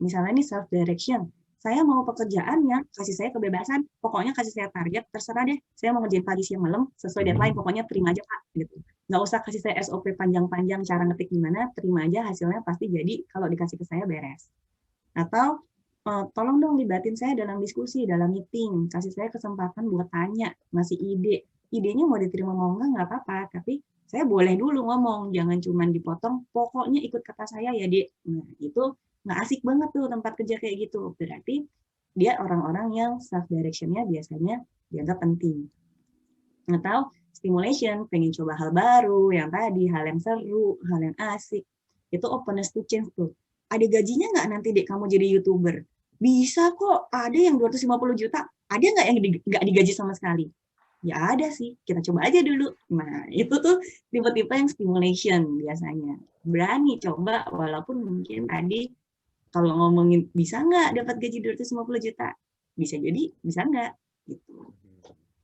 Misalnya ini self-direction. Saya mau pekerjaannya, kasih saya kebebasan, pokoknya kasih saya target, terserah deh, saya mau ngerjain pagi siang malam, sesuai deadline, pokoknya terima aja Pak. Gitu. Nggak usah kasih saya SOP panjang-panjang, cara ngetik gimana, terima aja hasilnya pasti jadi, kalau dikasih ke saya beres. Atau, tolong dong libatin saya dalam diskusi, dalam meeting, kasih saya kesempatan buat tanya, ngasih ide. Idenya mau diterima mau nggak apa-apa, tapi saya boleh dulu ngomong, jangan cuma dipotong, pokoknya ikut kata saya ya Dek. Nah, itu nggak asik banget tuh tempat kerja kayak gitu. Berarti dia orang-orang yang self-direction-nya biasanya dianggap penting. Atau stimulation, pengen coba hal baru, yang tadi, hal yang seru, hal yang asik. Itu openness to change tuh. Ada gajinya nggak nanti Dek kamu jadi YouTuber? Bisa kok, ada yang 250 juta. Ada nggak yang nggak digaji sama sekali? Ya ada sih, kita coba aja dulu. Nah, itu tuh tipe-tipe yang stimulation biasanya. Berani coba, walaupun mungkin tadi kalau ngomongin bisa nggak dapat gaji 250 juta? Bisa jadi, bisa nggak. Gitu.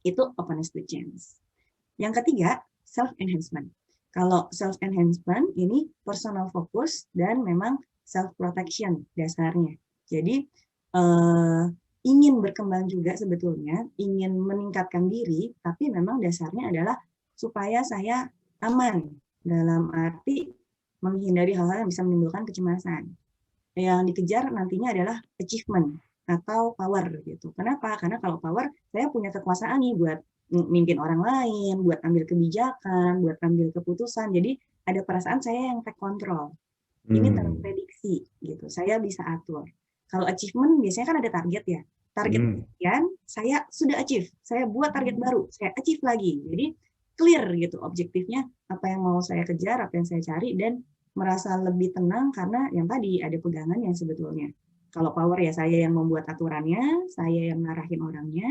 Itu openness to change. Yang ketiga, self-enhancement. Kalau self-enhancement ini personal focus dan memang self-protection dasarnya. Jadi, ingin berkembang juga sebetulnya, ingin meningkatkan diri, tapi memang dasarnya adalah supaya saya aman, dalam arti menghindari hal-hal yang bisa menimbulkan kecemasan. Yang dikejar nantinya adalah achievement atau power gitu. Kenapa? Karena kalau power, saya punya kekuasaan nih buat mimpin orang lain, buat ambil kebijakan, buat ambil keputusan. Jadi ada perasaan saya yang take control. Ini terprediksi gitu. Saya bisa atur. Kalau achievement biasanya kan ada target ya. Target sekian, saya sudah achieve. Saya buat target baru, saya achieve lagi. Jadi clear gitu objektifnya, apa yang mau saya kejar, apa yang saya cari, dan merasa lebih tenang karena yang tadi ada pegangan yang sebetulnya. Kalau power ya saya yang membuat aturannya, saya yang ngarahin orangnya.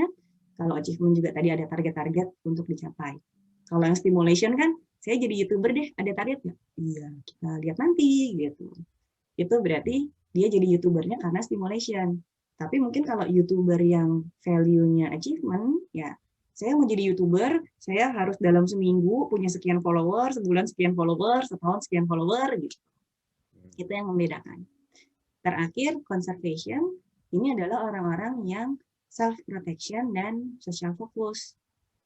Kalau achievement juga tadi ada target-target untuk dicapai. Kalau yang stimulation kan, saya jadi YouTuber deh, ada target nggak? Iya, kita lihat nanti gitu. Itu berarti dia jadi YouTubernya karena stimulation. Tapi mungkin kalau YouTuber yang value-nya achievement, ya saya mau jadi YouTuber, saya harus dalam seminggu punya sekian follower, sebulan sekian follower, setahun sekian follower, gitu. Itu yang membedakan. Terakhir, conservation, ini adalah orang-orang yang self-protection dan social focus.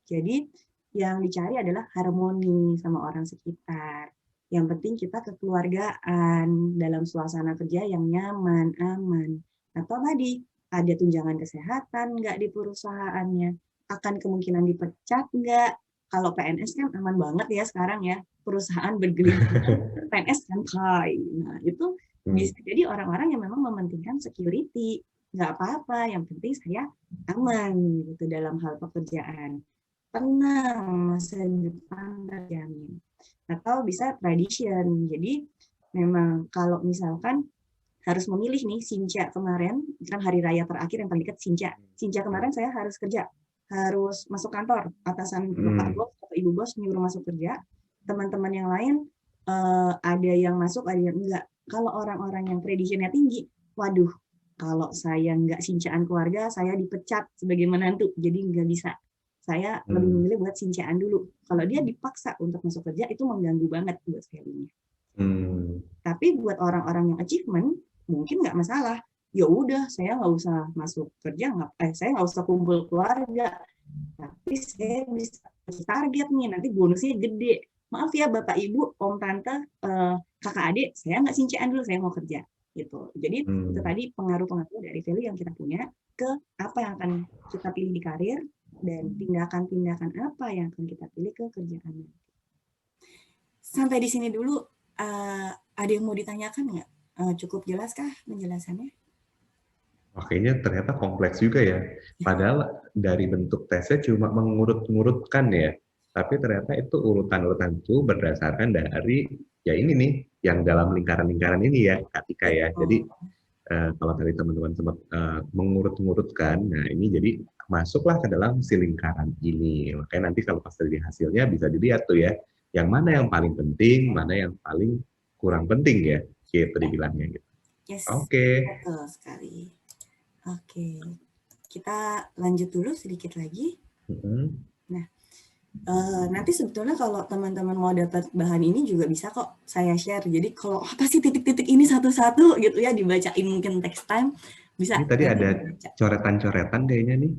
Jadi, Yang dicari adalah harmoni sama orang sekitar. Yang penting kita kekeluargaan dalam suasana kerja yang nyaman, aman. Atau tadi, ada tunjangan kesehatan nggak di perusahaannya? Akan kemungkinan dipecat nggak? Kalau PNS kan aman banget ya sekarang ya. Perusahaan bergelimpangan, PNS kan hai. Nah, itu bisa jadi orang-orang yang memang mementingkan security. Nggak apa-apa, yang penting saya aman gitu dalam hal pekerjaan. Tenang, masa depan terjamin. Atau bisa tradition. Jadi memang kalau misalkan harus memilih nih, Sinca kemarin, kan hari raya terakhir yang paling dekat Sinca. Sinca kemarin saya harus kerja, harus masuk kantor. Atasan Bapak Bos atau Ibu Bos nyuruh masuk kerja. Teman-teman yang lain ada yang masuk, ada yang enggak. Kalau orang-orang yang traditionnya tinggi, waduh, kalau saya nggak sincaan keluarga, saya dipecat sebagai menantu, jadi nggak bisa. Saya lebih memilih buat sincaan dulu. Kalau dia dipaksa untuk masuk kerja, itu mengganggu banget buat value-nya. Tapi buat orang-orang yang achievement, mungkin nggak masalah. Ya udah, saya nggak usah masuk kerja, saya nggak usah kumpul keluarga. Tapi saya bisa target nih, nanti bonusnya gede. Maaf ya Bapak Ibu, Om Tante, kakak adik, saya nggak sincaan dulu, saya mau kerja. Gitu. Jadi itu tadi pengaruh-pengaruh dari value yang kita punya ke apa yang akan kita pilih di karir, dan tindakan-tindakan apa yang akan kita pilih ke kerjaan. Sampai di sini dulu, ada yang mau ditanyakan nggak? Cukup jelaskah penjelasannya? Kayaknya ternyata kompleks juga ya. Padahal dari bentuk tesnya cuma mengurut-ngurutkan ya. Tapi ternyata itu urutan-urutan itu berdasarkan dari ya ini nih, yang dalam lingkaran-lingkaran ini ya, Kak Tika ya. Jadi kalau tadi teman-teman sempat mengurut-ngurutkan, nah ini jadi masuklah ke dalam si lingkaran ini. Makanya nanti kalau pas dari hasilnya bisa dilihat tuh ya, yang mana yang paling penting, mana yang paling kurang penting ya, gitu dibilangnya gitu. Yes, Oke. betul sekali. Oke, kita lanjut dulu sedikit lagi. Nah, nanti sebetulnya kalau teman-teman mau dapat bahan ini juga bisa kok saya share. Jadi kalau apa sih titik-titik ini satu-satu gitu ya, dibacain mungkin text time, bisa. Ini tadi ada coretan-coretan kayaknya nih.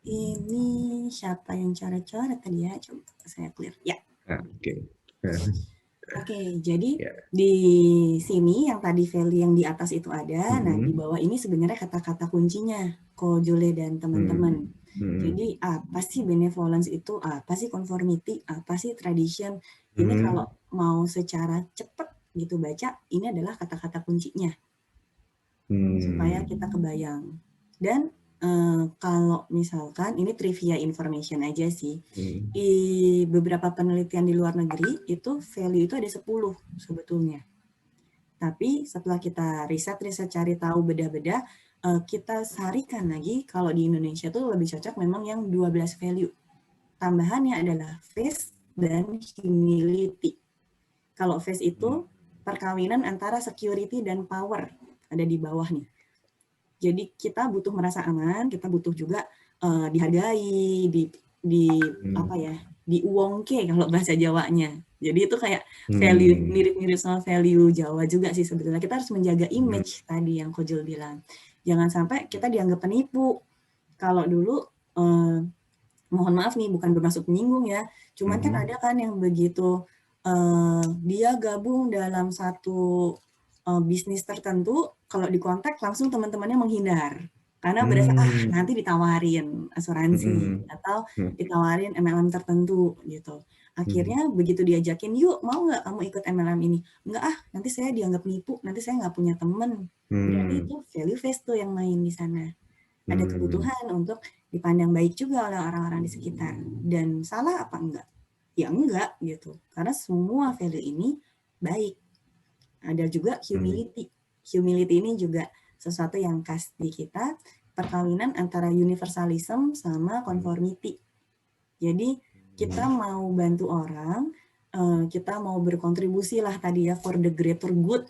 Ini siapa yang coret-coret tadi ya? Coba saya clear. Ya. Oke. Oke, jadi di sini yang tadi value yang di atas itu ada, nah di bawah ini sebenarnya kata-kata kuncinya, Ko Jule dan teman-teman. Jadi apa sih benevolence itu, apa sih conformity, apa sih tradition, ini kalau mau secara cepat gitu baca, ini adalah kata-kata kuncinya. Supaya kita kebayang. Dan kalau misalkan, ini trivia information aja sih, di beberapa penelitian di luar negeri, itu value itu ada 10 sebetulnya. Tapi setelah kita riset-riset cari tahu bedah-bedah, kita sarikan lagi, kalau di Indonesia tuh lebih cocok memang yang 12 value. Tambahannya adalah faith dan humility. Kalau faith itu perkawinan antara security dan power, ada di bawah nih. Jadi kita butuh merasa aman, kita butuh juga dihargai, apa ya, diuongke kalau bahasa Jawanya. Jadi itu kayak value mirip-mirip sama value Jawa juga sih sebetulnya. Kita harus menjaga image tadi yang Kojul bilang. Jangan sampai kita dianggap penipu. Kalau dulu mohon maaf nih, bukan bermaksud menyinggung ya. Cuman kan ada kan yang begitu dia gabung dalam satu bisnis tertentu, kalau dikontak langsung teman-temannya menghindar. Karena berasa, nanti ditawarin asuransi, atau ditawarin MLM tertentu gitu. Akhirnya begitu diajakin, yuk mau nggak kamu ikut MLM ini? Enggak nanti saya dianggap nipu, nanti saya nggak punya temen. Berarti itu value based tuh yang main di sana. Ada kebutuhan untuk dipandang baik juga oleh orang-orang di sekitar. Dan salah apa enggak? Ya enggak gitu. Karena semua value ini baik. Ada juga humility. Humility ini juga sesuatu yang khas di kita, perkawinan antara universalism sama conformity. Jadi kita mau bantu orang, kita mau berkontribusi lah tadi ya for the greater good,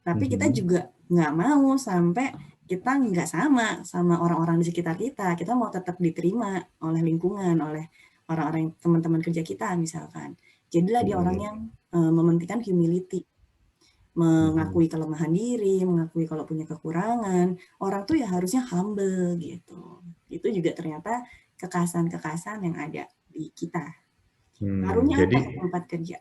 tapi kita juga nggak mau sampai kita nggak sama orang-orang di sekitar kita. Kita mau tetap diterima oleh lingkungan, oleh orang-orang teman-teman kerja kita misalkan. Jadilah dia orang yang mementingkan humility. Mengakui kelemahan diri, mengakui kalau punya kekurangan. Orang tuh ya harusnya humble gitu. Itu juga ternyata kekhasan-kekhasan yang ada di kita. Ngaruhnya Jadi apa ke tempat kerja?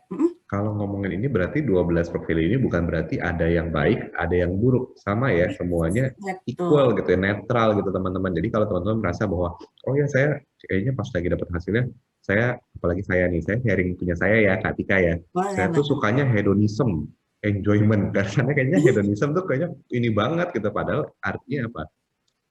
kalau ngomongin ini berarti 12 profil ini bukan berarti ada yang baik, ada yang buruk. Sama ya, semuanya equal Betul. gitu ya, netral gitu teman-teman. Jadi kalau teman-teman merasa bahwa, oh ya saya kayaknya pas lagi dapat hasilnya, saya, apalagi saya nih, saya sharing punya saya ya, Kak Tika ya. Boleh Saya tuh banget. sukanya hedonism, enjoyment. Karena kayaknya hedonism tuh kayaknya ini banget gitu. Padahal artinya apa?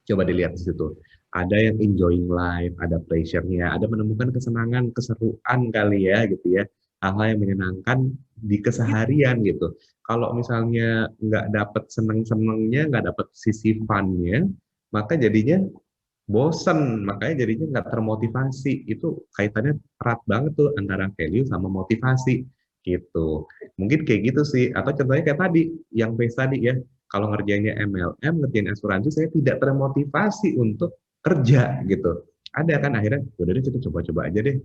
Coba dilihat di situ. Ada yang enjoying life, ada pleasure-nya, ada menemukan kesenangan, keseruan kali ya gitu ya. Hal-hal yang menyenangkan di keseharian gitu. Kalau misalnya nggak dapat seneng-senengnya, nggak dapat sisi fun-nya, maka jadinya bosen, makanya jadinya nggak termotivasi. Itu kaitannya erat banget tuh antara value sama motivasi gitu. Mungkin kayak gitu sih. Atau contohnya kayak tadi, yang base tadi ya, kalau ngerjainnya MLM, ngerjain asuransi, saya tidak termotivasi untuk kerja gitu. Ada kan akhirnya, udah deh kita coba-coba aja deh,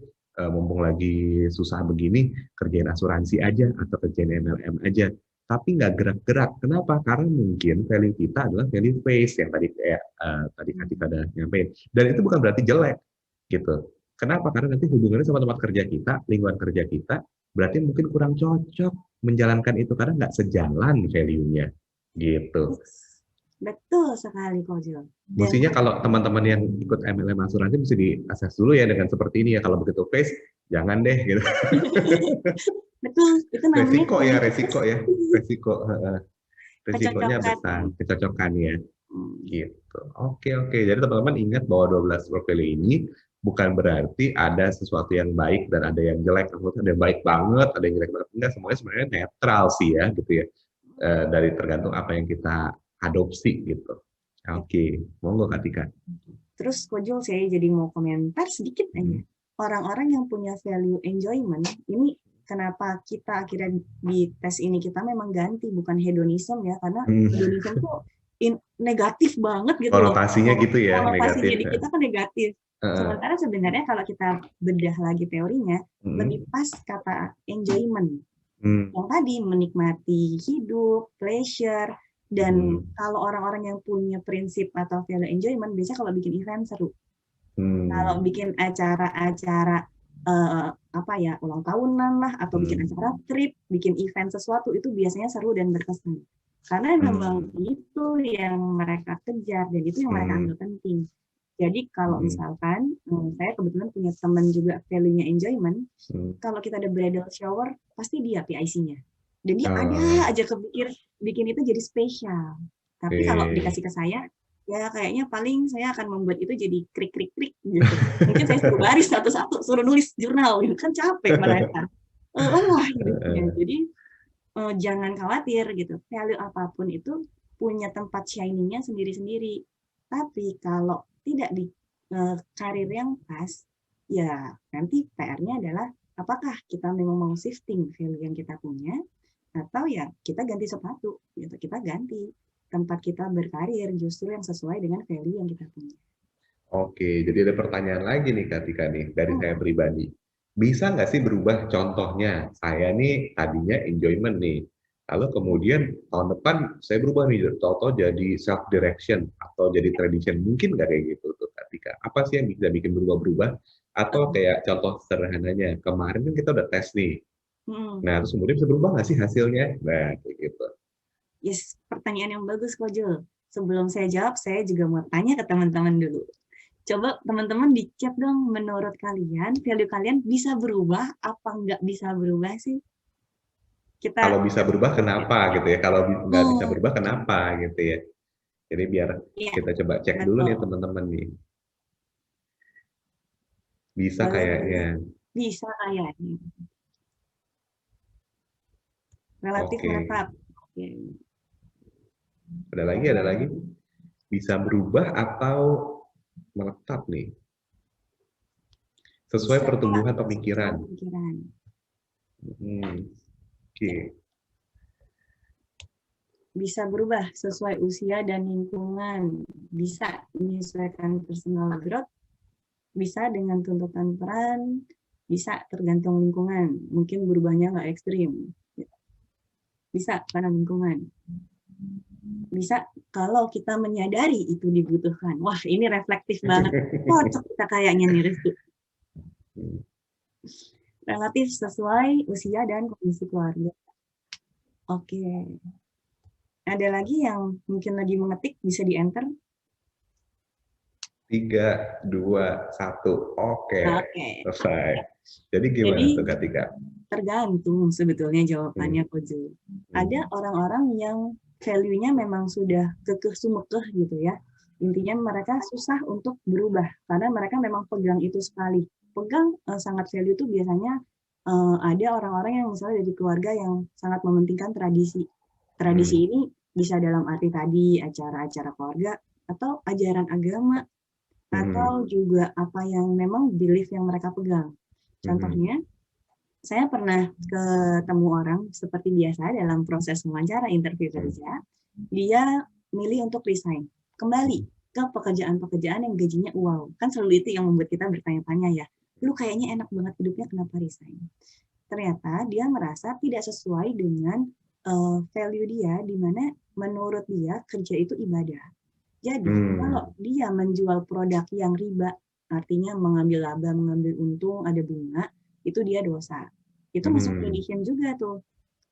mumpung lagi susah begini, kerjain asuransi aja atau kerjain MLM aja. Tapi nggak gerak-gerak. Kenapa? Karena mungkin value kita adalah value face yang tadi kayak tadi Katika ada nyampein. Dan itu bukan berarti jelek gitu. Kenapa? Karena nanti hubungannya sama tempat kerja kita, lingkungan kerja kita, berarti mungkin kurang cocok menjalankan itu karena nggak sejalan value-nya gitu. Betul sekali Kojul. Mestinya kalau teman-teman yang ikut MLM asuransi mesti di-assess dulu ya dengan seperti ini ya. Kalau begitu face, jangan deh gitu. Betul, itu namanya resiko ya, resiko. Resikonya kecocokan. besar, kecocokan ya. Gitu. Oke. Jadi teman-teman ingat bahwa 12 profil ini bukan berarti ada sesuatu yang baik dan ada yang jelek. Ada yang baik banget, ada yang jelek banget. Enggak, semuanya sebenarnya netral sih ya, gitu ya. Dari tergantung apa yang kita adopsi gitu. Oke, monggo Kak Tika. Terus Kojul saya jadi mau komentar sedikit aja. Orang-orang yang punya value enjoyment, ini kenapa kita akhirnya di tes ini kita memang ganti, bukan hedonism ya, karena hedonism tuh negatif banget gitu loh. Konotasinya gitu ya, konotasinya negatif. di kita kan negatif. Sementara sebenarnya kalau kita bedah lagi teorinya, lebih pas kata enjoyment. Yang tadi menikmati hidup, pleasure, dan kalau orang-orang yang punya prinsip atau value enjoyment, biasanya kalau bikin event seru. Kalau bikin acara-acara apa ya, ulang tahunan lah, atau bikin acara trip, bikin event sesuatu, itu biasanya seru dan berkesan. Karena memang itu yang mereka kejar, dan itu yang mereka anggap penting. Jadi kalau misalkan, saya kebetulan punya teman juga value-nya enjoyment, kalau kita ada bridal shower, pasti dia PIC-nya. Dan dia ada aja kepikir bikin itu jadi spesial. Tapi kalau dikasih ke saya, ya kayaknya paling saya akan membuat itu jadi krik-krik-krik gitu. Mungkin saya suruh baris satu-satu, suruh nulis jurnal, gitu kan capek mereka. Gitu. Jadi jangan khawatir gitu. Value apapun itu punya tempat shining-nya sendiri-sendiri. Tapi kalau tidak di karir yang pas, ya nanti PR-nya adalah apakah kita memang mau shifting value yang kita punya, atau ya kita ganti sepatu, gitu. Kita ganti tempat kita berkarir justru yang sesuai dengan value yang kita punya. Oke, jadi ada pertanyaan lagi nih Kak Tika nih dari saya pribadi. Bisa nggak sih berubah? Contohnya, saya nih tadinya enjoyment nih. Lalu kemudian tahun depan saya berubah nih, tahu-tahu jadi self direction atau jadi tradition. Mungkin nggak kayak gitu tuh Kak Tika? Apa sih yang bisa bikin berubah-berubah? Atau kayak contoh sederhananya, kemarin kan kita udah tes nih. Nah, terus kemudian bisa berubah nggak sih hasilnya? Nah, kayak gitu. Yes, pertanyaan yang bagus Kojul. Sebelum saya jawab, saya juga mau tanya ke teman-teman dulu. Coba teman-teman di chat dong, menurut kalian, value kalian bisa berubah apa nggak bisa berubah sih? Kalau bisa berubah kenapa gitu ya, kalau nggak bisa berubah kenapa gitu ya. Jadi biar kita coba cek dulu nih teman-teman nih. Bisa kayaknya. Bisa kayaknya. Relatif menetap. Ada lagi. Bisa berubah atau menetap nih. Sesuai pertumbuhan pemikiran. Oke. Bisa berubah sesuai usia dan lingkungan, bisa menyesuaikan personal growth, bisa dengan tuntutan peran, bisa tergantung lingkungan, mungkin berubahnya nggak ekstrim, bisa karena lingkungan. bisa kalau kita menyadari itu dibutuhkan. Wah, ini reflektif banget. Cocok kita kayaknya nih, Rizky. Relatif sesuai usia dan kondisi keluarga. Oke. Ada lagi yang mungkin lagi mengetik, bisa di-enter? 3, 2, 1. Oke. Selesai. Jadi gimana tuh Kak Tika? Tergantung sebetulnya jawabannya, Kojo. Ada orang-orang yang value-nya memang sudah kekeh sumekeh gitu ya. Intinya mereka susah untuk berubah karena mereka memang pegang itu sekali. Pegang sangat value itu biasanya ada orang-orang yang misalnya dari keluarga yang sangat mementingkan tradisi. Tradisi ini bisa dalam arti tadi acara-acara keluarga atau ajaran agama atau juga apa yang memang belief yang mereka pegang. Contohnya, saya pernah ketemu orang seperti biasa dalam proses wawancara interview kerja, dia milih untuk resign, kembali ke pekerjaan-pekerjaan yang gajinya wow. Kan selalu itu yang membuat kita bertanya-tanya ya, lu kayaknya enak banget hidupnya, kenapa resign? Ternyata dia merasa tidak sesuai dengan value dia, di mana menurut dia kerja itu ibadah. Jadi kalau dia menjual produk yang riba, artinya mengambil laba, mengambil untung, ada bunga, itu dia dosa. Itu masuk tradition juga tuh.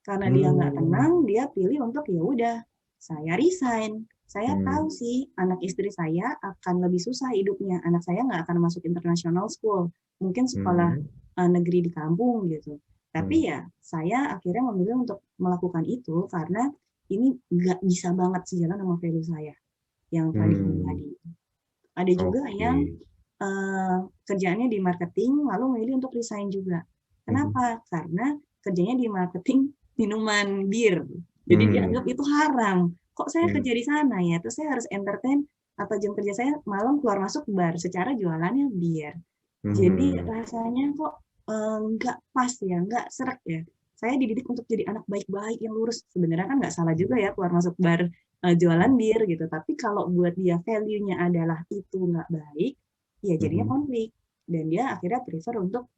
Karena dia nggak tenang, dia pilih untuk ya udah, saya resign. Saya tahu sih anak istri saya akan lebih susah hidupnya. Anak saya nggak akan masuk international school, mungkin sekolah negeri di kampung gitu. Tapi ya saya akhirnya memilih untuk melakukan itu karena ini nggak bisa banget sejalan sama value saya yang tadi. Ada juga yang kerjaannya di marketing lalu memilih untuk resign juga. Kenapa? Karena kerjanya di marketing minuman bir. Jadi dianggap itu haram. Kok saya kerja di sana ya? Terus saya harus entertain atau jam kerja saya malam keluar masuk bar secara jualannya bir. Jadi rasanya kok nggak pas ya, nggak seret ya. Saya dididik untuk jadi anak baik-baik yang lurus. Sebenarnya kan nggak salah juga ya keluar masuk bar jualan bir gitu. Tapi kalau buat dia value-nya adalah itu nggak baik, ya jadinya konflik. Dan dia akhirnya prefer untuk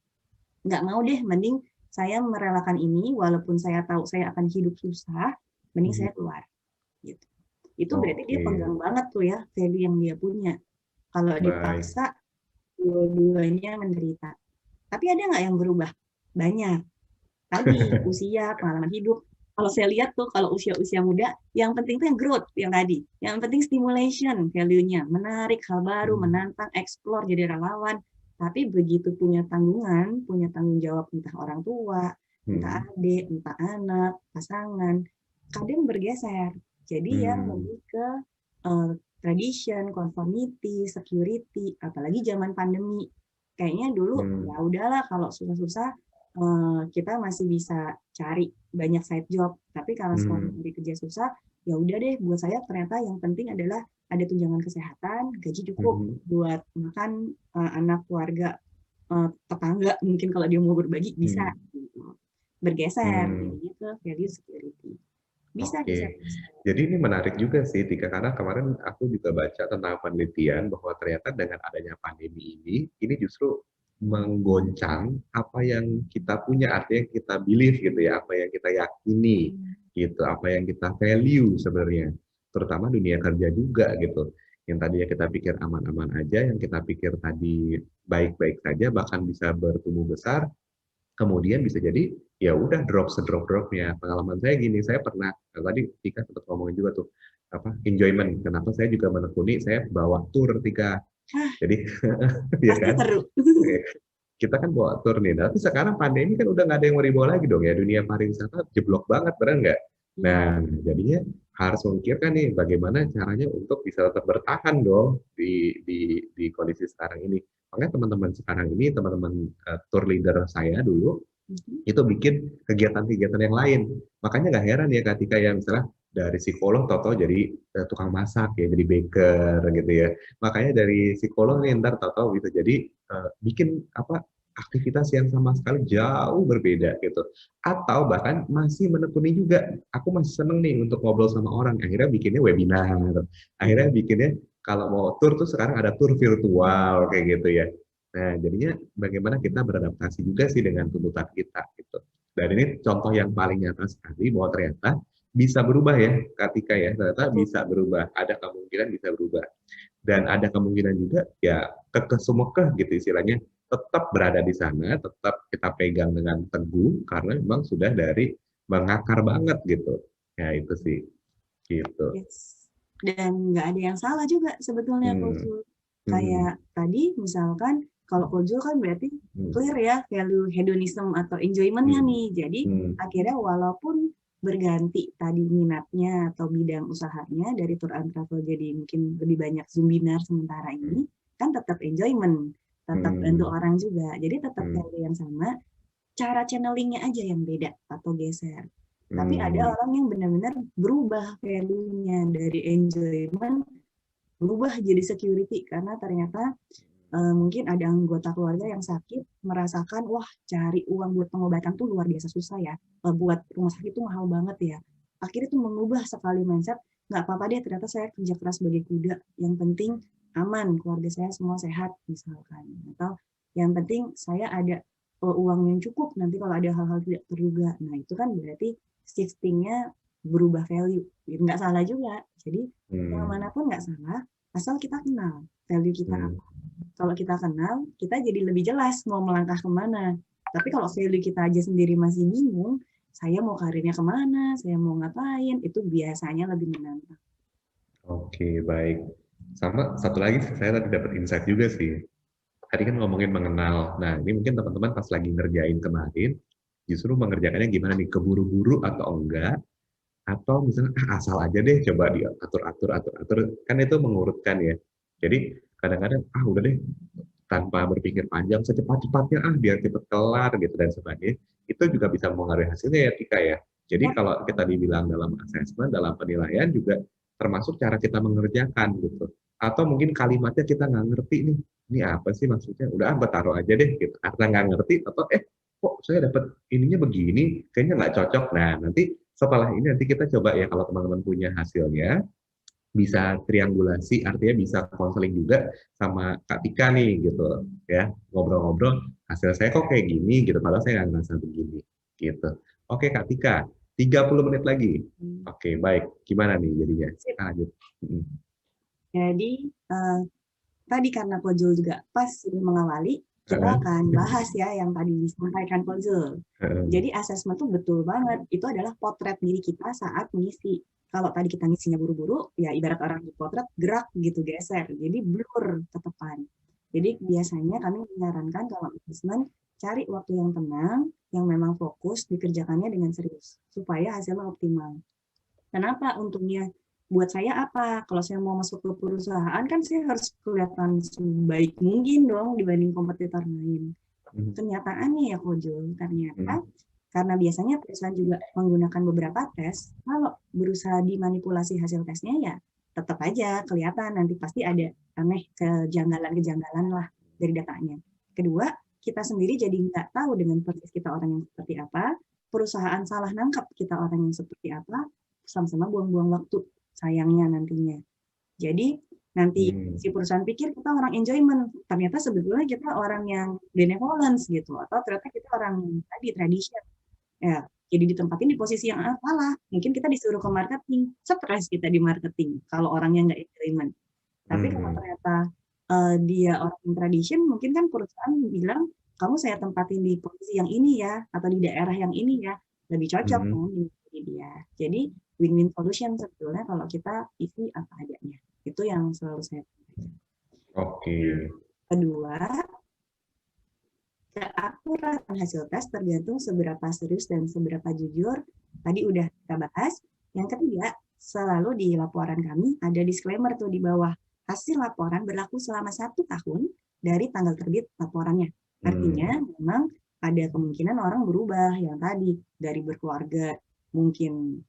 nggak mau deh, mending saya merelakan ini, walaupun saya tahu saya akan hidup susah, mending saya keluar. Gitu. Itu berarti dia pegang banget tuh ya value yang dia punya. Kalau dipaksa, dua-duanya menderita. Tapi ada nggak yang berubah? Banyak. Tadi, usia, pengalaman hidup. Kalau saya lihat tuh, kalau usia-usia muda, yang penting tuh yang growth, yang tadi. Yang penting stimulation, value-nya. Menarik, hal baru, menantang, explore, jadi relawan. Tapi begitu punya tanggungan, punya tanggung jawab entah orang tua, entah adik, entah anak, pasangan, kadang bergeser. Jadi yang lebih ke tradition, conformity, security, apalagi zaman pandemi. Kayaknya dulu ya udahlah kalau susah-susah kita masih bisa cari banyak side job, tapi kalau sekarang cari kerja susah, ya udah deh, buat saya ternyata yang penting adalah ada tunjangan kesehatan, gaji cukup buat makan anak, keluarga, tetangga, mungkin kalau dia mau berbagi bisa gitu. Bergeser jadinya ke value security. Bisa. Jadi ini menarik juga sih, Tika, karena kemarin aku juga baca tentang penelitian bahwa ternyata dengan adanya pandemi ini justru menggoncang apa yang kita punya, artinya kita believe gitu ya, apa yang kita yakini gitu, apa yang kita value sebenarnya, terutama dunia kerja juga gitu. Yang tadinya kita pikir aman-aman aja, yang kita pikir tadi baik-baik saja, bahkan bisa bertumbuh besar, kemudian bisa jadi ya udah drop-dropnya. Pengalaman saya gini, saya pernah tadi Tika sempat ngomongin juga tuh apa enjoyment. Kenapa saya juga menekuni, saya bawa tour Tika. Jadi ya kan, kita kan bawa tour nih. Tapi sekarang pandemi kan udah nggak ada yang mau dibawa lagi dong ya, dunia pariwisata jeblok banget, benar nggak? Nah, jadinya harus memikirkan nih bagaimana caranya untuk bisa tetap bertahan dong di kondisi sekarang ini. Makanya teman-teman sekarang ini, teman-teman tour leader saya dulu, itu bikin kegiatan-kegiatan yang lain. Makanya nggak heran ya ketika yang misalnya dari psikolog toto jadi tukang masak ya, jadi baker gitu ya. Makanya dari psikolog nih ntar toto bisa jadi bikin apa aktivitas yang sama sekali jauh berbeda gitu. Atau bahkan masih menekuni juga, aku masih seneng nih untuk ngobrol sama orang, akhirnya bikinnya webinar, akhirnya bikinnya kalau mau tour tuh sekarang ada tour virtual kayak gitu ya. Nah, jadinya bagaimana kita beradaptasi juga sih dengan tuntutan kita gitu. Dan ini contoh yang paling nyata sekali bahwa ternyata bisa berubah ya, Katika ya, ternyata bisa berubah, ada kemungkinan bisa berubah. Dan ada kemungkinan juga ya kekeh sumekeh gitu istilahnya, tetap berada di sana, tetap kita pegang dengan teguh karena memang sudah dari mengakar banget gitu. Ya itu sih, gitu. Yes. Dan nggak ada yang salah juga sebetulnya Kojul. Kayak tadi misalkan kalau Kojul kan berarti clear ya value hedonism atau enjoyment-nya nih. Jadi akhirnya walaupun berganti tadi minatnya atau bidang usahanya dari tour and travel jadi mungkin lebih banyak Zumbinar sementara ini, kan tetap enjoyment, tetap bantu orang juga. Jadi tetap value yang sama, cara channelingnya aja yang beda atau geser. Tapi ada orang yang benar-benar berubah value-nya dari enjoyment berubah jadi security karena ternyata mungkin ada anggota keluarga yang sakit merasakan wah cari uang buat pengobatan tuh luar biasa susah ya, buat rumah sakit tuh mahal banget ya. Akhirnya tuh mengubah sekali mindset, nggak apa-apa deh ternyata saya kerja keras sebagai kuda, yang penting aman, keluarga saya semua sehat misalkan, atau yang penting saya ada uang yang cukup nanti kalau ada hal-hal tidak terduga. Nah itu kan berarti shifting-nya berubah value, nggak salah juga. Jadi yang manapun nggak salah asal kita kenal value kita apa. Kalau kita kenal, kita jadi lebih jelas mau melangkah kemana. Tapi kalau value kita aja sendiri masih bingung, saya mau karirnya kemana, saya mau ngapain, itu biasanya lebih menantang. Oke, baik. Sama satu lagi saya tadi dapat insight juga sih. Tadi kan ngomongin mengenal. Nah, ini mungkin teman-teman pas lagi ngerjain kemarin, justru mengerjakannya gimana nih, keburu-buru atau enggak, atau misalnya asal aja deh coba diatur-atur, kan itu mengurutkan ya. Jadi kadang-kadang udah deh tanpa berpikir panjang secepat-cepatnya biar cepet kelar gitu dan sebagainya, itu juga bisa mempengaruhi hasilnya ya Tika ya. Jadi kalau kita dibilang dalam assessment, dalam penilaian juga termasuk cara kita mengerjakan gitu. Atau mungkin kalimatnya kita nggak ngerti nih, ini apa sih maksudnya? Udah taruh aja deh gitu. Karena nggak ngerti atau kok saya dapat ininya begini, kayaknya nggak cocok. Nah nanti setelah ini nanti kita coba ya kalau teman-teman punya hasilnya, bisa triangulasi, artinya bisa konseling juga sama Kak Tika nih gitu ya, ngobrol-ngobrol hasil saya kok kayak gini gitu, padahal saya nggak ngerasa begini gitu. Oke Kak Tika, 30 menit lagi. Oke baik, gimana nih jadinya? Kita lanjut. Jadi tadi karena Kojul juga pas mengawali, kita akan bahas ya yang tadi disampaikan Kojul. Jadi asesmen tuh betul banget, itu adalah potret diri kita saat mengisi. Kalau tadi kita ngisinya buru-buru, ya ibarat orang di potret gerak gitu, geser, jadi blur tetepan. Jadi biasanya kami menyarankan kalau asesmen cari waktu yang tenang, yang memang fokus dikerjakannya dengan serius, supaya hasilnya optimal. Kenapa untungnya? Buat saya apa? Kalau saya mau masuk ke perusahaan kan saya harus kelihatan sebaik mungkin dong dibanding kompetitor lain. Kenyataannya ya Kojul, ternyata karena biasanya perusahaan juga menggunakan beberapa tes, kalau berusaha dimanipulasi hasil tesnya ya tetap aja kelihatan nanti pasti ada aneh kejanggalan-kejanggalan lah dari datanya. Kedua, kita sendiri jadi nggak tahu dengan persis kita orang yang seperti apa, perusahaan salah nangkap kita orang yang seperti apa, sama-sama buang-buang waktu sayangnya nantinya. Jadi nanti si perusahaan pikir kita orang enjoyment, ternyata sebetulnya kita orang yang benevolence gitu, atau ternyata kita orang tadi tradition. Ya, jadi ditempatin di posisi yang salah. Mungkin kita disuruh ke marketing, stres kita di marketing kalau orangnya nggak enjoyment. Tapi kalau ternyata dia orang yang tradition, mungkin kan perusahaan bilang kamu saya tempatin di posisi yang ini ya, atau di daerah yang ini ya, lebih cocok di dia. Jadi win-win solution sebetulnya kalau kita isi apa adanya. Itu yang selalu saya sampaikan. Oke. Kedua, keakuratan hasil tes tergantung seberapa serius dan seberapa jujur. Tadi udah kita bahas. Yang ketiga, selalu di laporan kami ada disclaimer tuh di bawah. Hasil laporan berlaku selama 1 tahun dari tanggal terbit laporannya. Artinya memang ada kemungkinan orang berubah yang tadi dari berkeluarga mungkin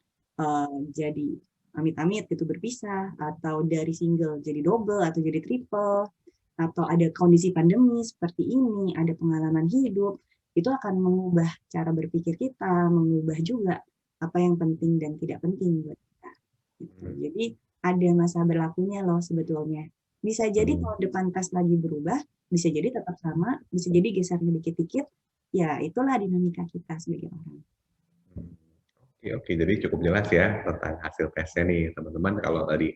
jadi amit-amit gitu berpisah, atau dari single jadi double atau jadi triple, atau ada kondisi pandemi seperti ini, ada pengalaman hidup, itu akan mengubah cara berpikir kita, mengubah juga apa yang penting dan tidak penting buat kita. Gitu. Jadi ada masa berlakunya loh sebetulnya. Bisa jadi tahun depan tes lagi berubah, bisa jadi tetap sama, bisa jadi gesernya dikit-dikit, ya itulah dinamika kita sebagai orang. Oke, jadi cukup jelas ya tentang hasil tesnya nih, teman-teman. Kalau tadi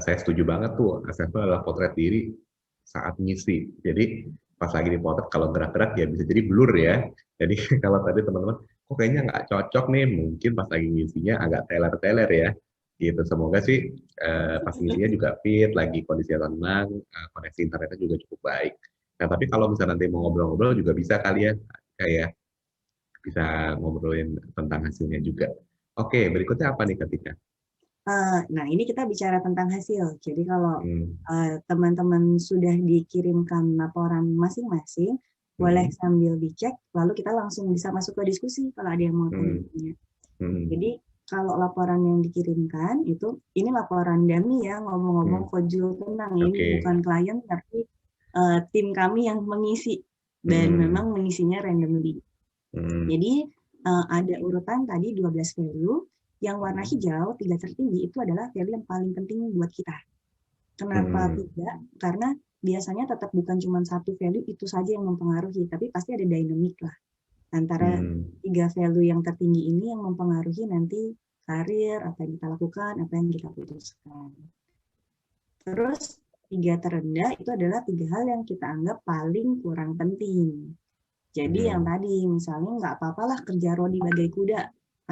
saya setuju banget tuh, assessment adalah potret diri saat ngisi. Jadi pas lagi dipotret kalau gerak-gerak ya bisa jadi blur ya. Jadi kalau tadi teman-teman, kok kayaknya nggak cocok nih, mungkin pas lagi ngisinya agak teler-teler ya. Gitu. Semoga sih pas ngisinya juga fit, lagi kondisinya tenang, koneksi internetnya juga cukup baik. Nah tapi kalau misalnya nanti mau ngobrol-ngobrol juga bisa kali ya, kayak bisa ngobrolin tentang hasilnya juga. Oke, berikutnya apa nih ketika? Nah, ini kita bicara tentang hasil. Jadi kalau Hmm. teman-teman sudah dikirimkan laporan masing-masing, boleh Hmm. sambil dicek, lalu kita langsung bisa masuk ke diskusi kalau ada yang mau Hmm. tanya-tanya. Hmm. Jadi kalau laporan yang dikirimkan itu, ini laporan dummy ya, ngomong-ngomong Kojul tenang, ini bukan klien tapi tim kami yang mengisi dan memang mengisinya randomly. Jadi ada urutan tadi 12 value, yang warna hijau 3 tertinggi itu adalah value yang paling penting buat kita. Kenapa tidak? Karena biasanya tetap bukan cuma satu value itu saja yang mempengaruhi, tapi pasti ada dynamic lah antara 3 value yang tertinggi ini yang mempengaruhi nanti karir, apa yang kita lakukan, apa yang kita putuskan. Terus 3 terendah itu adalah 3 hal yang kita anggap paling kurang penting. Jadi yang tadi misalnya nggak apa-apalah kerja rodi bagai kuda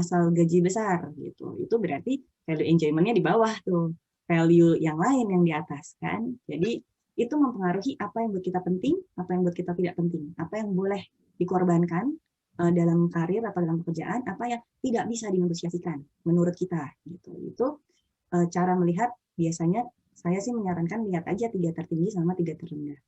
asal gaji besar gitu. Itu berarti value enjoyment-nya di bawah tuh. Value yang lain yang di atas kan. Jadi itu mempengaruhi apa yang buat kita penting, apa yang buat kita tidak penting, apa yang boleh dikorbankan dalam karir atau dalam pekerjaan, apa yang tidak bisa dinegosiasikan menurut kita gitu. Itu cara melihat biasanya saya sih menyarankan lihat aja 3 tertinggi sama 3 terendah.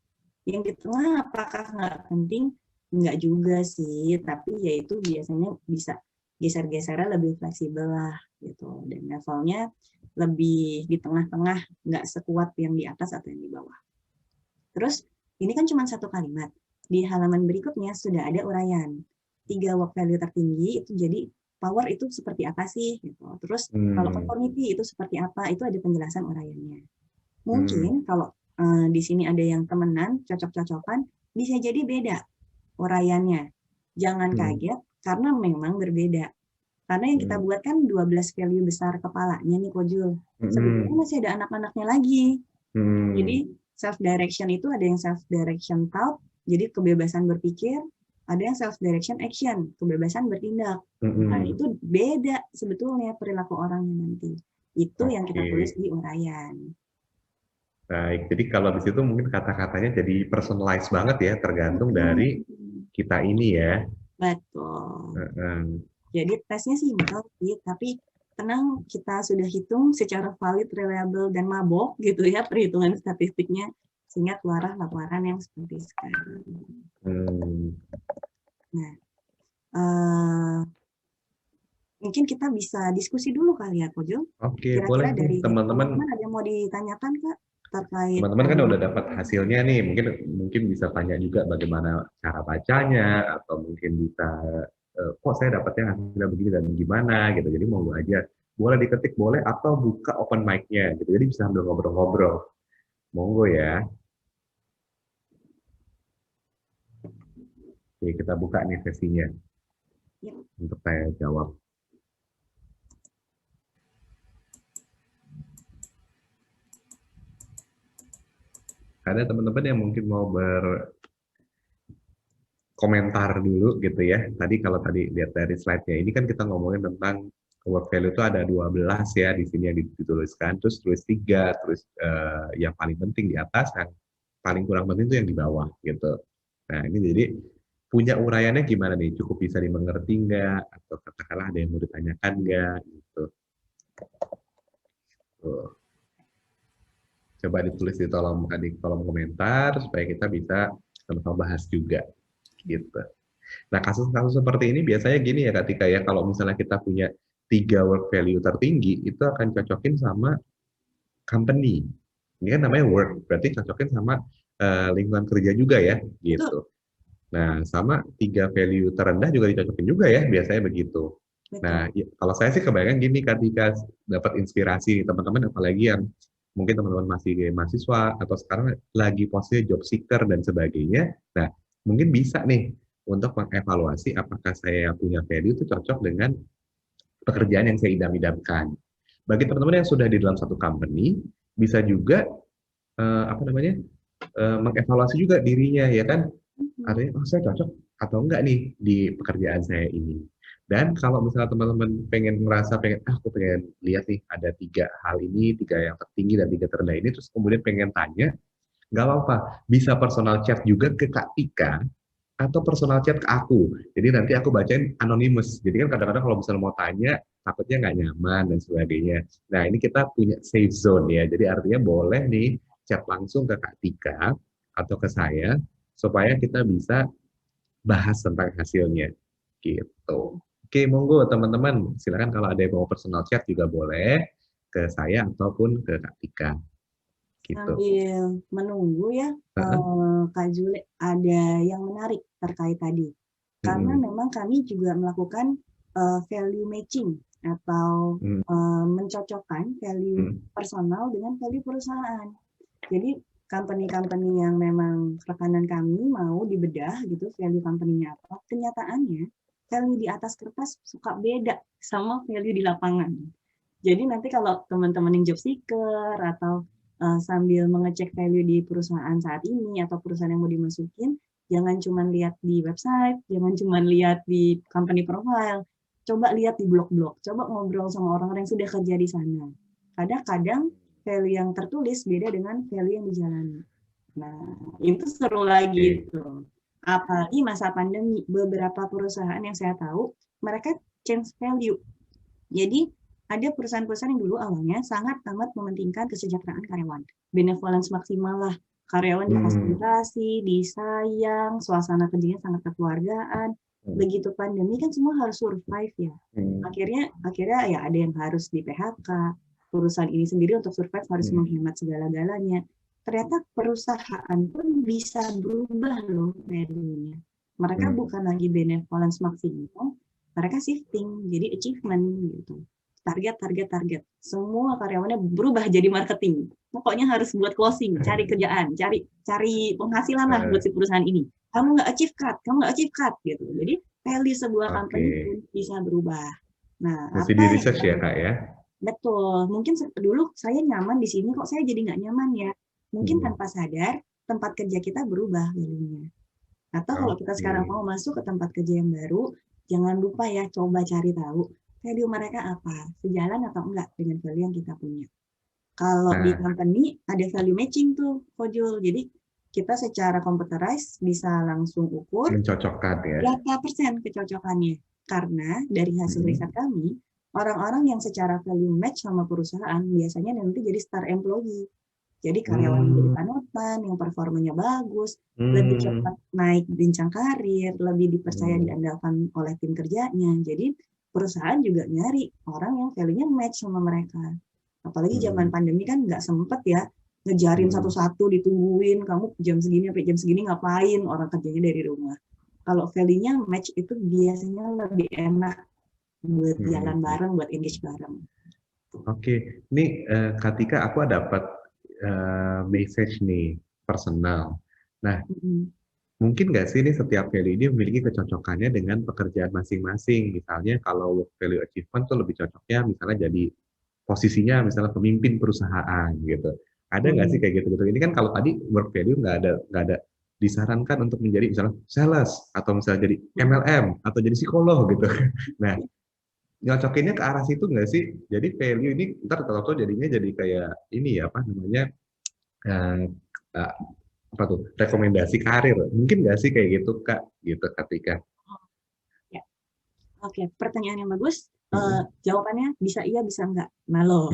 Yang di tengah apakah nggak penting? Nggak juga sih, tapi ya itu biasanya bisa geser-gesernya lebih fleksibel lah gitu, dan levelnya lebih di tengah-tengah, nggak sekuat yang di atas atau yang di bawah. Terus ini kan cuma satu kalimat, di halaman berikutnya sudah ada uraian 3 work value tertinggi itu jadi power itu seperti apa sih gitu. Terus kalau conformity itu seperti apa, itu ada penjelasan uraiannya. Mungkin kalau di sini ada yang temenan cocok-cocokan, bisa jadi beda uraiannya. Jangan kaget karena memang berbeda. Karena yang kita buat kan 12 value besar kepalanya nih Kojul. Sebetulnya masih ada anak-anaknya lagi. Jadi self direction itu ada yang self direction thought, jadi kebebasan berpikir, ada yang self direction action, kebebasan bertindak. Nah, itu beda sebetulnya perilaku orangnya nanti. Itu yang kita tulis di uraian. Baik, jadi kalau di situ mungkin kata-katanya jadi personalized banget ya, tergantung dari kita ini ya. Betul. Jadi tesnya simpel sih, tapi tenang, kita sudah hitung secara valid, reliable, dan mabok gitu ya perhitungan statistiknya, sehingga keluar laporan yang seperti sekarang. Nah, mungkin kita bisa diskusi dulu kali ya, Kojo. Oke, Kira-kira boleh dari teman-teman. ada yang mau ditanyakan Kak terkait? Teman-teman kan udah dapat hasilnya nih, mungkin bisa tanya juga bagaimana cara bacanya, atau mungkin bisa kok saya dapatnya hasilnya begini dan gimana gitu. Jadi monggo aja, boleh diketik boleh atau buka open mic-nya gitu. Jadi bisa sambil ngobrol-ngobrol. Monggo ya. Oke, kita buka nih sesinya untuk saya jawab. Ada teman-teman yang mungkin mau berkomentar dulu gitu ya. Tadi kalau tadi lihat dari slide-nya, ini kan kita ngomongin tentang work value itu ada 12 ya di sini yang dituliskan, terus tulis 3, terus yang paling penting di atas, yang paling kurang penting itu yang di bawah gitu. Nah ini jadi punya uraiannya gimana nih? Cukup bisa dimengerti nggak? Atau katakanlah ada yang mau ditanyakan nggak? Gitu. Tuh. Coba ditulis di kolom komentar supaya kita bisa sama-sama bahas juga. Gitu. Nah kasus-kasus seperti ini biasanya gini ya ketika ya kalau misalnya kita punya 3 work value tertinggi itu akan cocokin sama company. Ini kan namanya work, berarti cocokin sama lingkungan kerja juga ya, gitu. Nah, sama 3 value terendah juga dicocokin juga ya, biasanya begitu. Betul. Nah, ya, kalau saya sih kebayang gini ketika dapat inspirasi teman-teman, apalagi yang mungkin teman-teman masih mahasiswa atau sekarang lagi posisi job seeker dan sebagainya. Nah, mungkin bisa nih untuk mengevaluasi apakah saya punya value itu cocok dengan pekerjaan yang saya idam-idamkan. Bagi teman-teman yang sudah di dalam satu company, bisa juga mengevaluasi juga dirinya, ya kan? Artinya, oh saya cocok atau enggak nih di pekerjaan saya ini. Dan kalau misalnya teman-teman pengen aku pengen lihat nih ada 3 hal ini, 3 yang tertinggi dan 3 terendah ini, terus kemudian pengen tanya, nggak apa-apa, bisa personal chat juga ke Kak Tika atau personal chat ke aku. Jadi nanti aku bacain anonymous. Jadi kan kadang-kadang kalau misalnya mau tanya, takutnya nggak nyaman dan sebagainya. Nah ini kita punya safe zone ya. Jadi artinya boleh nih chat langsung ke Kak Tika atau ke saya supaya kita bisa bahas tentang hasilnya gitu. Oke, monggo teman-teman, silakan kalau ada yang mau personal chat juga boleh ke saya ataupun ke Kak Tika. Gitu. Sambil menunggu ya, Kak Jule, ada yang menarik terkait tadi. Karena memang kami juga melakukan value matching atau mencocokkan value personal dengan value perusahaan. Jadi company-company yang memang rekanan kami mau dibedah gitu, value company-nya apa, kenyataannya value di atas kertas suka beda sama value di lapangan. Jadi nanti kalau teman-teman yang job seeker atau sambil mengecek value di perusahaan saat ini atau perusahaan yang mau dimasukin, jangan cuma lihat di website, jangan cuma lihat di company profile, coba lihat di blog-blog, coba ngobrol sama orang-orang yang sudah kerja di sana. Kadang-kadang value yang tertulis beda dengan value yang dijalani. Nah, itu seru lagi itu. Apalagi masa pandemi, beberapa perusahaan yang saya tahu, mereka change value. Jadi, ada perusahaan-perusahaan yang dulu awalnya sangat amat mementingkan kesejahteraan karyawan. Benevolence maksimal lah. Karyawan difasilitasi, disayang, suasana kerjanya sangat kekeluargaan. Begitu pandemi kan semua harus survive ya. Akhirnya ya ada yang harus di PHK. Perusahaan ini sendiri untuk survive harus menghemat segala-galanya. Ternyata perusahaan pun bisa berubah loh value-nya. Mereka bukan lagi benevolence maksimal, mereka shifting jadi achievement gitu. Target. Semua karyawannya berubah jadi marketing. Pokoknya harus buat closing, cari kerjaan, cari penghasilan lah buat si perusahaan ini. Kamu nggak achieve cut, gitu. Jadi value sebuah company pun bisa berubah. Nah, mesti di research ya Kak ya? Betul. Mungkin dulu saya nyaman di sini, kok saya jadi nggak nyaman ya. Mungkin tanpa sadar, tempat kerja kita berubah value-nya. Atau kalau kita sekarang mau masuk ke tempat kerja yang baru, jangan lupa ya, coba cari tahu value mereka apa, sejalan atau enggak dengan value yang kita punya. Kalau di company ada value matching tuh, Kojul. Jadi kita secara computerized bisa langsung ukur mencocokkan ya. Berapa persen kecocokannya. Karena dari hasil riset kami, orang-orang yang secara value match sama perusahaan biasanya nanti jadi star employee. Jadi karyawan yang jadi panutan, yang performanya bagus, lebih cepat naik jenjang karir, lebih dipercaya diandalkan oleh tim kerjanya. Jadi perusahaan juga nyari orang yang value-nya match sama mereka. Apalagi zaman pandemi kan nggak sempet ya ngejarin satu-satu, ditungguin kamu jam segini sampai jam segini ngapain, orang kerjanya dari rumah. Kalau value-nya match itu biasanya lebih enak buat jalan bareng, buat engage bareng. Oke, ini Katika aku dapat message nih personal. Nah, mungkin nggak sih ini setiap value ini memiliki kecocokannya dengan pekerjaan masing-masing. Misalnya kalau work value achievement tuh lebih cocoknya misalnya jadi posisinya misalnya pemimpin perusahaan gitu. Ada nggak sih kayak gitu-gitu? Ini kan kalau tadi work value nggak ada disarankan untuk menjadi misalnya sales atau misalnya jadi MLM atau jadi psikolog gitu. Nah, nyocokinnya ke arah situ nggak sih? Jadi value ini ntar tahu-tahu jadinya jadi kayak ini ya apa namanya apa tuh rekomendasi karir. Mungkin nggak sih kayak gitu Kak? Gitu Katika. Ya. Oke, pertanyaan yang bagus. Jawabannya bisa iya bisa enggak. Nah loh.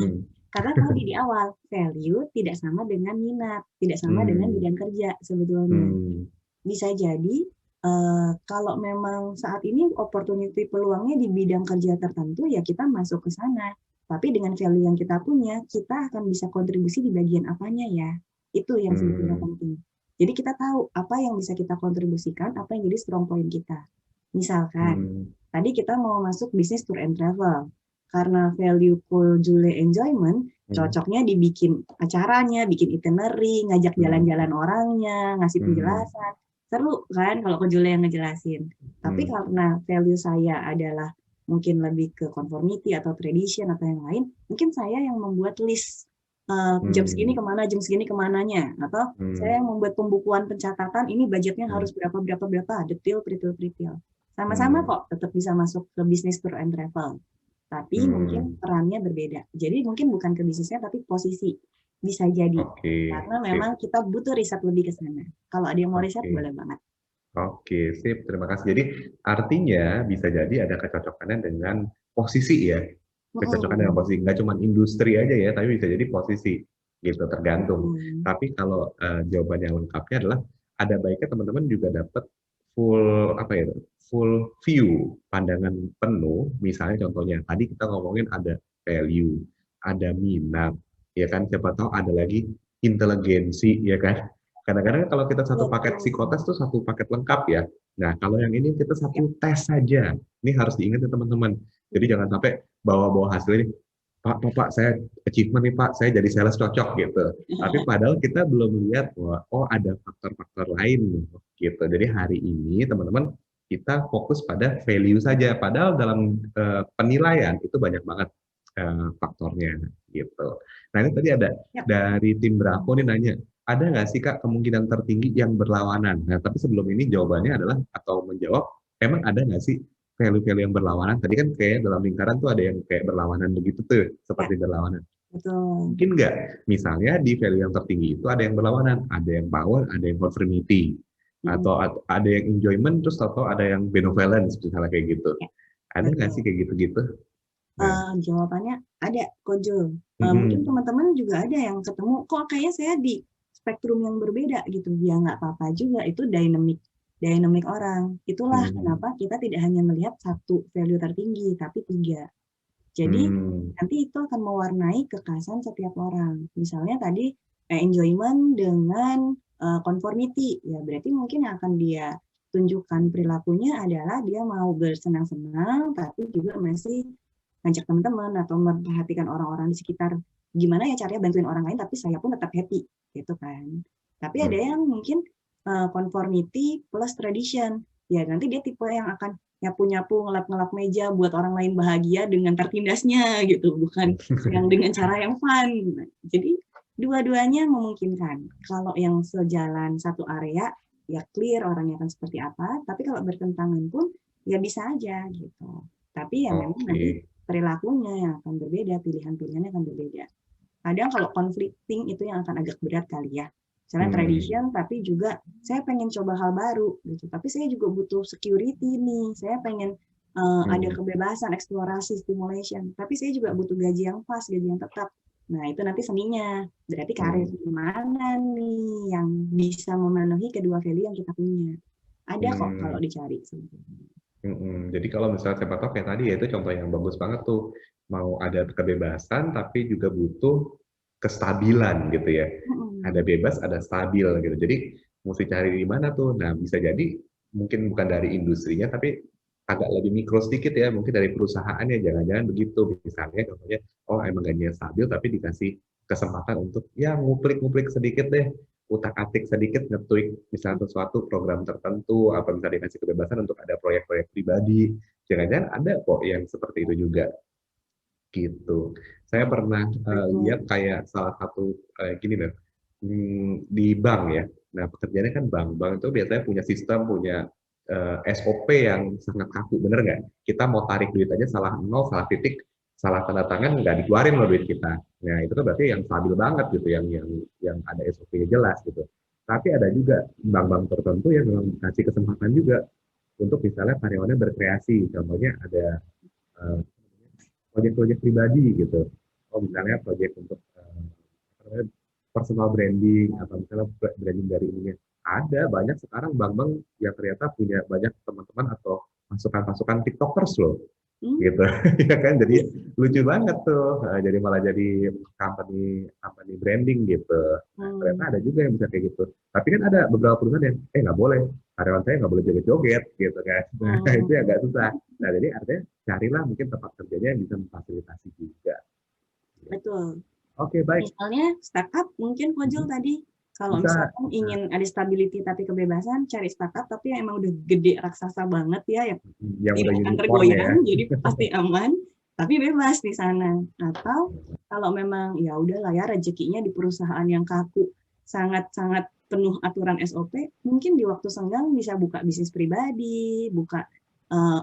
Karena tadi di awal value tidak sama dengan minat, tidak sama dengan bidang kerja sebetulnya. Bisa jadi kalau memang saat ini opportunity peluangnya di bidang kerja tertentu, ya kita masuk ke sana. Tapi dengan value yang kita punya, kita akan bisa kontribusi di bagian apanya ya. Itu yang sebetulnya penting. Jadi kita tahu apa yang bisa kita kontribusikan, apa yang jadi strong point kita. Misalkan, tadi kita mau masuk bisnis tour and travel. Karena value Jule enjoyment, cocoknya dibikin acaranya, bikin itinerary, ngajak jalan-jalan orangnya, ngasih penjelasan. Seru kan kalau Jule yang ngejelasin. Tapi karena value saya adalah mungkin lebih ke conformity atau tradition atau yang lain, mungkin saya yang membuat list jam segini kemana, jam segini kemananya, atau saya yang membuat pembukuan pencatatan, ini budgetnya harus berapa, detail, pretil. Sama-sama kok tetap bisa masuk ke bisnis tour and travel, tapi mungkin perannya berbeda. Jadi mungkin bukan ke bisnisnya, tapi posisi bisa jadi. Karena memang kita butuh riset lebih ke sana. Kalau ada yang mau riset, boleh banget. Oke, sip. Terima kasih. Jadi artinya bisa jadi ada kecocokannya dengan posisi ya. Kecocokan dengan posisi, nggak cuma industri aja ya, tapi bisa jadi posisi gitu, tergantung. Tapi kalau jawaban yang lengkapnya adalah ada baiknya teman-teman juga dapat full view, pandangan penuh. Misalnya contohnya tadi kita ngomongin ada value, ada minat, ya kan? Siapa tahu ada lagi inteligensi, ya kan? Kadang-kadang kalau kita satu paket psikotes itu satu paket lengkap ya. Nah, kalau yang ini kita satu tes saja. Ini harus diingat ya teman-teman. Jadi jangan sampai bawa-bawa hasilnya, Pak, saya achievement nih Pak, saya jadi sales cocok gitu. Tapi padahal kita belum lihat, ada faktor-faktor lain gitu. Jadi hari ini teman-teman kita fokus pada value saja. Padahal dalam penilaian itu banyak banget faktornya gitu. Nah ini tadi ada dari tim Bravo nih nanya, ada nggak sih Kak kemungkinan tertinggi yang berlawanan? Nah tapi sebelum ini jawabannya adalah atau menjawab, emang ada nggak sih value-value yang berlawanan? Tadi kan kayak dalam lingkaran tuh ada yang kayak berlawanan begitu tuh, seperti berlawanan. Betul. Mungkin nggak? Misalnya di value yang tertinggi itu ada yang berlawanan, ada yang power, ada yang conformity, atau ada yang enjoyment, terus atau ada yang benevolence, misalnya kayak gitu. Ada nggak sih kayak gitu-gitu? Jawabannya ada, Kojo. Mungkin teman-teman juga ada yang ketemu, kok kayaknya saya di spektrum yang berbeda gitu. Ya nggak apa-apa juga, itu dynamic orang. Itulah kenapa kita tidak hanya melihat satu value tertinggi, tapi 3. Jadi nanti itu akan mewarnai kekhasan setiap orang. Misalnya tadi enjoyment dengan conformity, ya berarti mungkin yang akan dia tunjukkan perilakunya adalah dia mau bersenang-senang, tapi juga masih ngajak teman-teman atau memperhatikan orang-orang di sekitar. Gimana ya caranya bantuin orang lain, tapi saya pun tetap happy, gitu kan. Tapi ada yang mungkin conformity plus tradition. Ya nanti dia tipe yang akan nyapu-nyapu, ngelap-ngelap meja buat orang lain bahagia dengan tertindasnya gitu, bukan yang dengan cara yang fun. Jadi dua-duanya memungkinkan. Kalau yang sejalan satu area, ya clear orangnya akan seperti apa. Tapi kalau bertentangan pun, ya bisa aja gitu. Tapi ya memang nanti perilakunya yang akan berbeda, pilihan-pilihannya akan berbeda. Kadang kalau conflicting itu yang akan agak berat kali ya. Misalnya tradition, tapi juga saya pengen coba hal baru, gitu. Tapi saya juga butuh security nih. Saya pengen ada kebebasan, eksplorasi, stimulation. Tapi saya juga butuh gaji yang pas, gaji yang tetap. Nah itu nanti seninya. Berarti karir mana nih yang bisa memenuhi kedua value yang kita punya. Ada kok kalau dicari. Jadi kalau misalnya siapa tahu kayak tadi ya itu contoh yang bagus banget tuh, mau ada kebebasan tapi juga butuh kestabilan gitu ya. Ada bebas, ada stabil gitu. Jadi mesti cari di mana tuh. Nah bisa jadi mungkin bukan dari industrinya tapi agak lebih mikro sedikit ya, mungkin dari perusahaannya, jangan-jangan begitu. Misalnya contohnya, emang gajinya stabil tapi dikasih kesempatan untuk ya nguplik-nguplik sedikit deh, utak-atik sedikit, nge-tweak misalnya sesuatu program tertentu, apa bisa dikasih kebebasan untuk ada proyek-proyek pribadi. Jangan-jangan ada kok yang seperti itu juga. Gitu. Saya pernah lihat kayak salah satu gini nih, di bank ya. Nah pekerjaannya kan bank itu biasanya punya sistem, punya SOP yang sangat kaku, bener nggak? Kita mau tarik duit aja salah nol, salah titik, salah tanda tangan nggak dikeluarin loh duit kita. Nah itu kan berarti yang stabil banget gitu, yang ada SOP-nya jelas gitu. Tapi ada juga bank-bank tertentu yang memang kasih kesempatan juga untuk misalnya karyawannya berkreasi. Contohnya ada proyek-proyek pribadi gitu. Misalnya proyek untuk personal branding atau misalnya branding dari ininya. Ada banyak sekarang bank-bank yang ternyata punya banyak teman-teman atau pasukan TikTokers loh, gitu, ya kan? Jadi lucu banget tuh. Jadi malah jadi company branding gitu. Nah, ternyata ada juga yang bisa kayak gitu. Tapi kan ada beberapa perusahaan yang nggak boleh, karyawan saya nggak boleh joget-joget, gitu kan? Nah itu agak susah. Nah jadi artinya carilah mungkin tempat kerjanya yang bisa memfasilitasi juga. Betul. Oke, baik. Misalnya startup mungkin Kojol tadi Kalau misalkan ingin ada stability tapi kebebasan, cari startup tapi yang emang udah gede raksasa banget ya, yang tidak akan tergoyang, ya. Jadi pasti aman, tapi bebas di sana. Atau kalau memang ya udahlah ya rezekinya di perusahaan yang kaku, sangat-sangat penuh aturan SOP, mungkin di waktu senggang bisa buka bisnis pribadi, buka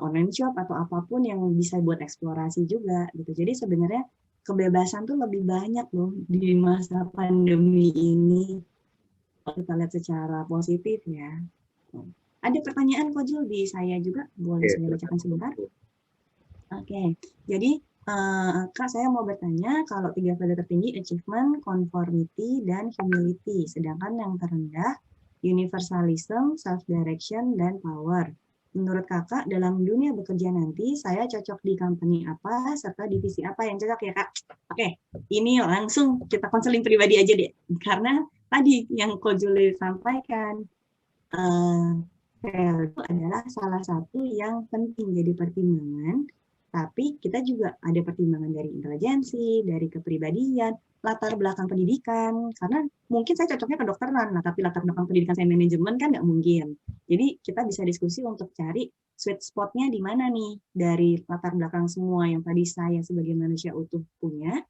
online shop atau apapun yang bisa buat eksplorasi juga gitu. Jadi sebenarnya kebebasan tuh lebih banyak loh di masa pandemi ini. Kalau kita lihat secara positif ya. Ada pertanyaan Ko Jul di saya juga, boleh saya bacakan sebentar? Oke, jadi Kak, saya mau bertanya, kalau 3 value tertinggi, achievement, conformity, dan humility. Sedangkan yang terendah, universalism, self-direction, dan power. Menurut Kakak, dalam dunia bekerja nanti, saya cocok di company apa, serta divisi apa yang cocok ya Kak? Oke, ini langsung kita konseling pribadi aja deh. Karena tadi yang Ko Juli sampaikan, value adalah salah satu yang penting jadi pertimbangan, tapi kita juga ada pertimbangan dari intelijensi, dari kepribadian, latar belakang pendidikan, karena mungkin saya cocoknya ke dokteran, nah, tapi latar belakang pendidikan saya manajemen kan nggak mungkin. Jadi kita bisa diskusi untuk cari sweet spot-nya di mana nih, dari latar belakang semua yang tadi saya sebagai manusia utuh punya,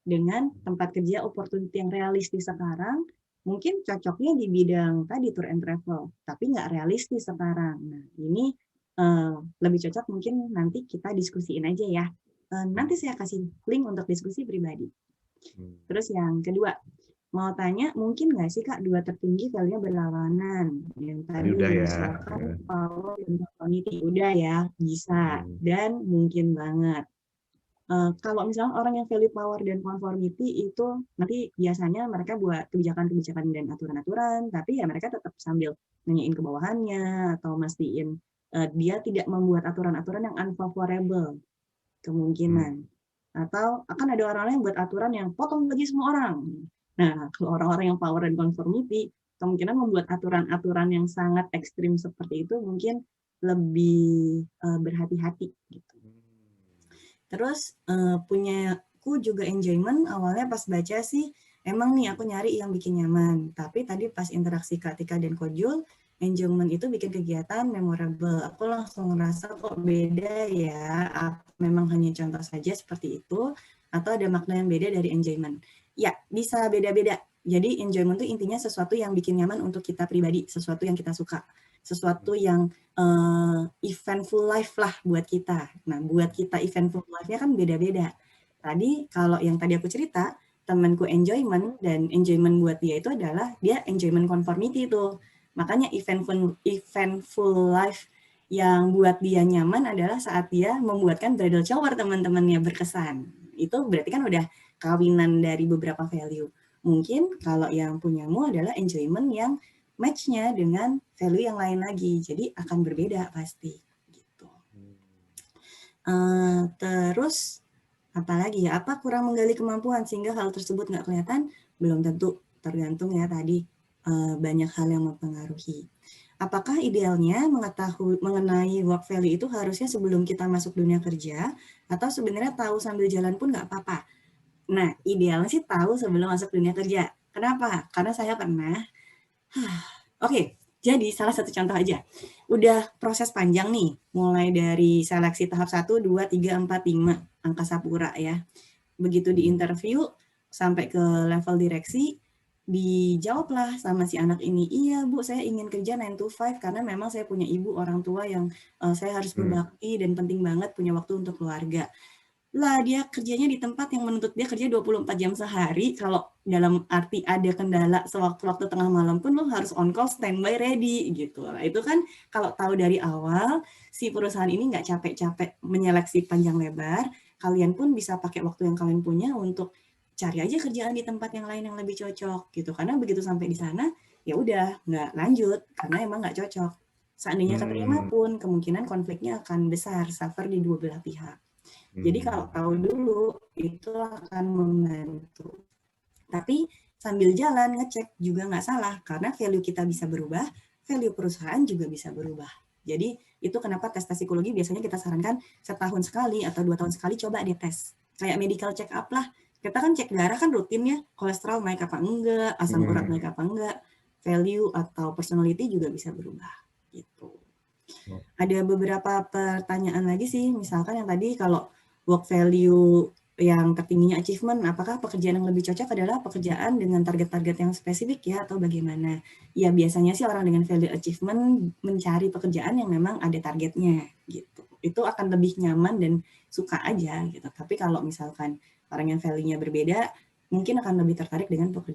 dengan tempat kerja opportunity yang realistis sekarang, mungkin cocoknya di bidang tadi tour and travel, tapi nggak realistis sekarang. Nah, ini lebih cocok mungkin nanti kita diskusiin aja ya. Nanti saya kasih link untuk diskusi pribadi. Terus yang kedua, mau tanya, mungkin nggak sih Kak, 2 tertinggi value-nya berlawanan? Yang tadi udah misalkan ya. Power dan opportunity, udah ya, bisa. Dan mungkin banget. Kalau misalnya orang yang value power dan conformity itu nanti biasanya mereka buat kebijakan-kebijakan dan aturan-aturan, tapi ya mereka tetap sambil nanyain ke bawahannya atau mastiin dia tidak membuat aturan-aturan yang unfavorable kemungkinan. Atau akan ada orang-orang yang buat aturan yang potong gaji semua orang. Nah, kalau orang-orang yang power dan conformity, kemungkinan membuat aturan-aturan yang sangat ekstrim seperti itu mungkin lebih berhati-hati gitu. Terus punyaku juga enjoyment, awalnya pas baca sih, emang nih aku nyari yang bikin nyaman. Tapi tadi pas interaksi Kak Tika dan Ko Jul, enjoyment itu bikin kegiatan memorable. Aku langsung ngerasa kok beda ya, memang hanya contoh saja seperti itu, atau ada makna yang beda dari enjoyment. Ya, bisa beda-beda. Jadi enjoyment itu intinya sesuatu yang bikin nyaman untuk kita pribadi, sesuatu yang kita suka. Sesuatu yang eventful life lah buat kita. Nah, buat kita eventful life-nya kan beda-beda. Tadi kalau yang tadi aku cerita, temanku enjoyment, dan enjoyment buat dia itu adalah dia enjoyment conformity itu. Makanya eventful life yang buat dia nyaman adalah saat dia membuatkan bridal shower teman-temannya berkesan. Itu berarti kan udah kawinan dari beberapa value. Mungkin kalau yang punyamu adalah enjoyment yang match-nya dengan value yang lain lagi, jadi akan berbeda pasti. Gitu. Terus, apalagi ya, apa kurang menggali kemampuan sehingga hal tersebut nggak kelihatan? Belum tentu, tergantung ya tadi, banyak hal yang mempengaruhi. Apakah idealnya mengenai work value itu harusnya sebelum kita masuk dunia kerja, atau sebenarnya tahu sambil jalan pun nggak apa-apa? Nah, idealnya sih tahu sebelum masuk dunia kerja. Kenapa? Karena saya pernah Oke, jadi salah satu contoh aja. Udah proses panjang nih, mulai dari seleksi tahap 1, 2, 3, 4, 5, angkasa pura ya. Begitu di interview, sampai ke level direksi, dijawablah sama si anak ini, iya Bu, saya ingin kerja 9 to 5 karena memang saya punya ibu orang tua yang saya harus berbakti dan penting banget punya waktu untuk keluarga. Lah dia kerjanya di tempat yang menuntut dia kerja 24 jam sehari, kalau dalam arti ada kendala sewaktu-waktu tengah malam pun lo harus on call standby ready gitu. Nah, itu kan kalau tahu dari awal si perusahaan ini nggak capek-capek menyeleksi panjang lebar, kalian pun bisa pakai waktu yang kalian punya untuk cari aja kerjaan di tempat yang lain yang lebih cocok gitu. Karena begitu sampai di sana ya udah nggak lanjut karena emang nggak cocok. Seandainya keterima pun kemungkinan konfliknya akan besar, suffer di dua belah pihak. Jadi kalau tahu dulu itu akan membantu. Tapi sambil jalan ngecek juga nggak salah karena value kita bisa berubah, value perusahaan juga bisa berubah. Jadi itu kenapa tes psikologi biasanya kita sarankan setahun sekali atau 2 tahun sekali coba deh tes. Kayak medical check up lah, kita kan cek darah kan rutin ya, kolesterol naik apa enggak, asam urat naik apa enggak, value atau personality juga bisa berubah gitu. Ada beberapa pertanyaan lagi sih, misalkan yang tadi kalau work value yang tertingginya achievement, apakah pekerjaan yang lebih cocok adalah pekerjaan dengan target-target yang spesifik ya, atau bagaimana? Ya biasanya sih orang dengan value achievement mencari pekerjaan yang memang ada targetnya gitu. Itu akan lebih nyaman dan suka aja gitu. Tapi kalau misalkan orang yang value-nya berbeda, mungkin akan lebih tertarik dengan pekerjaan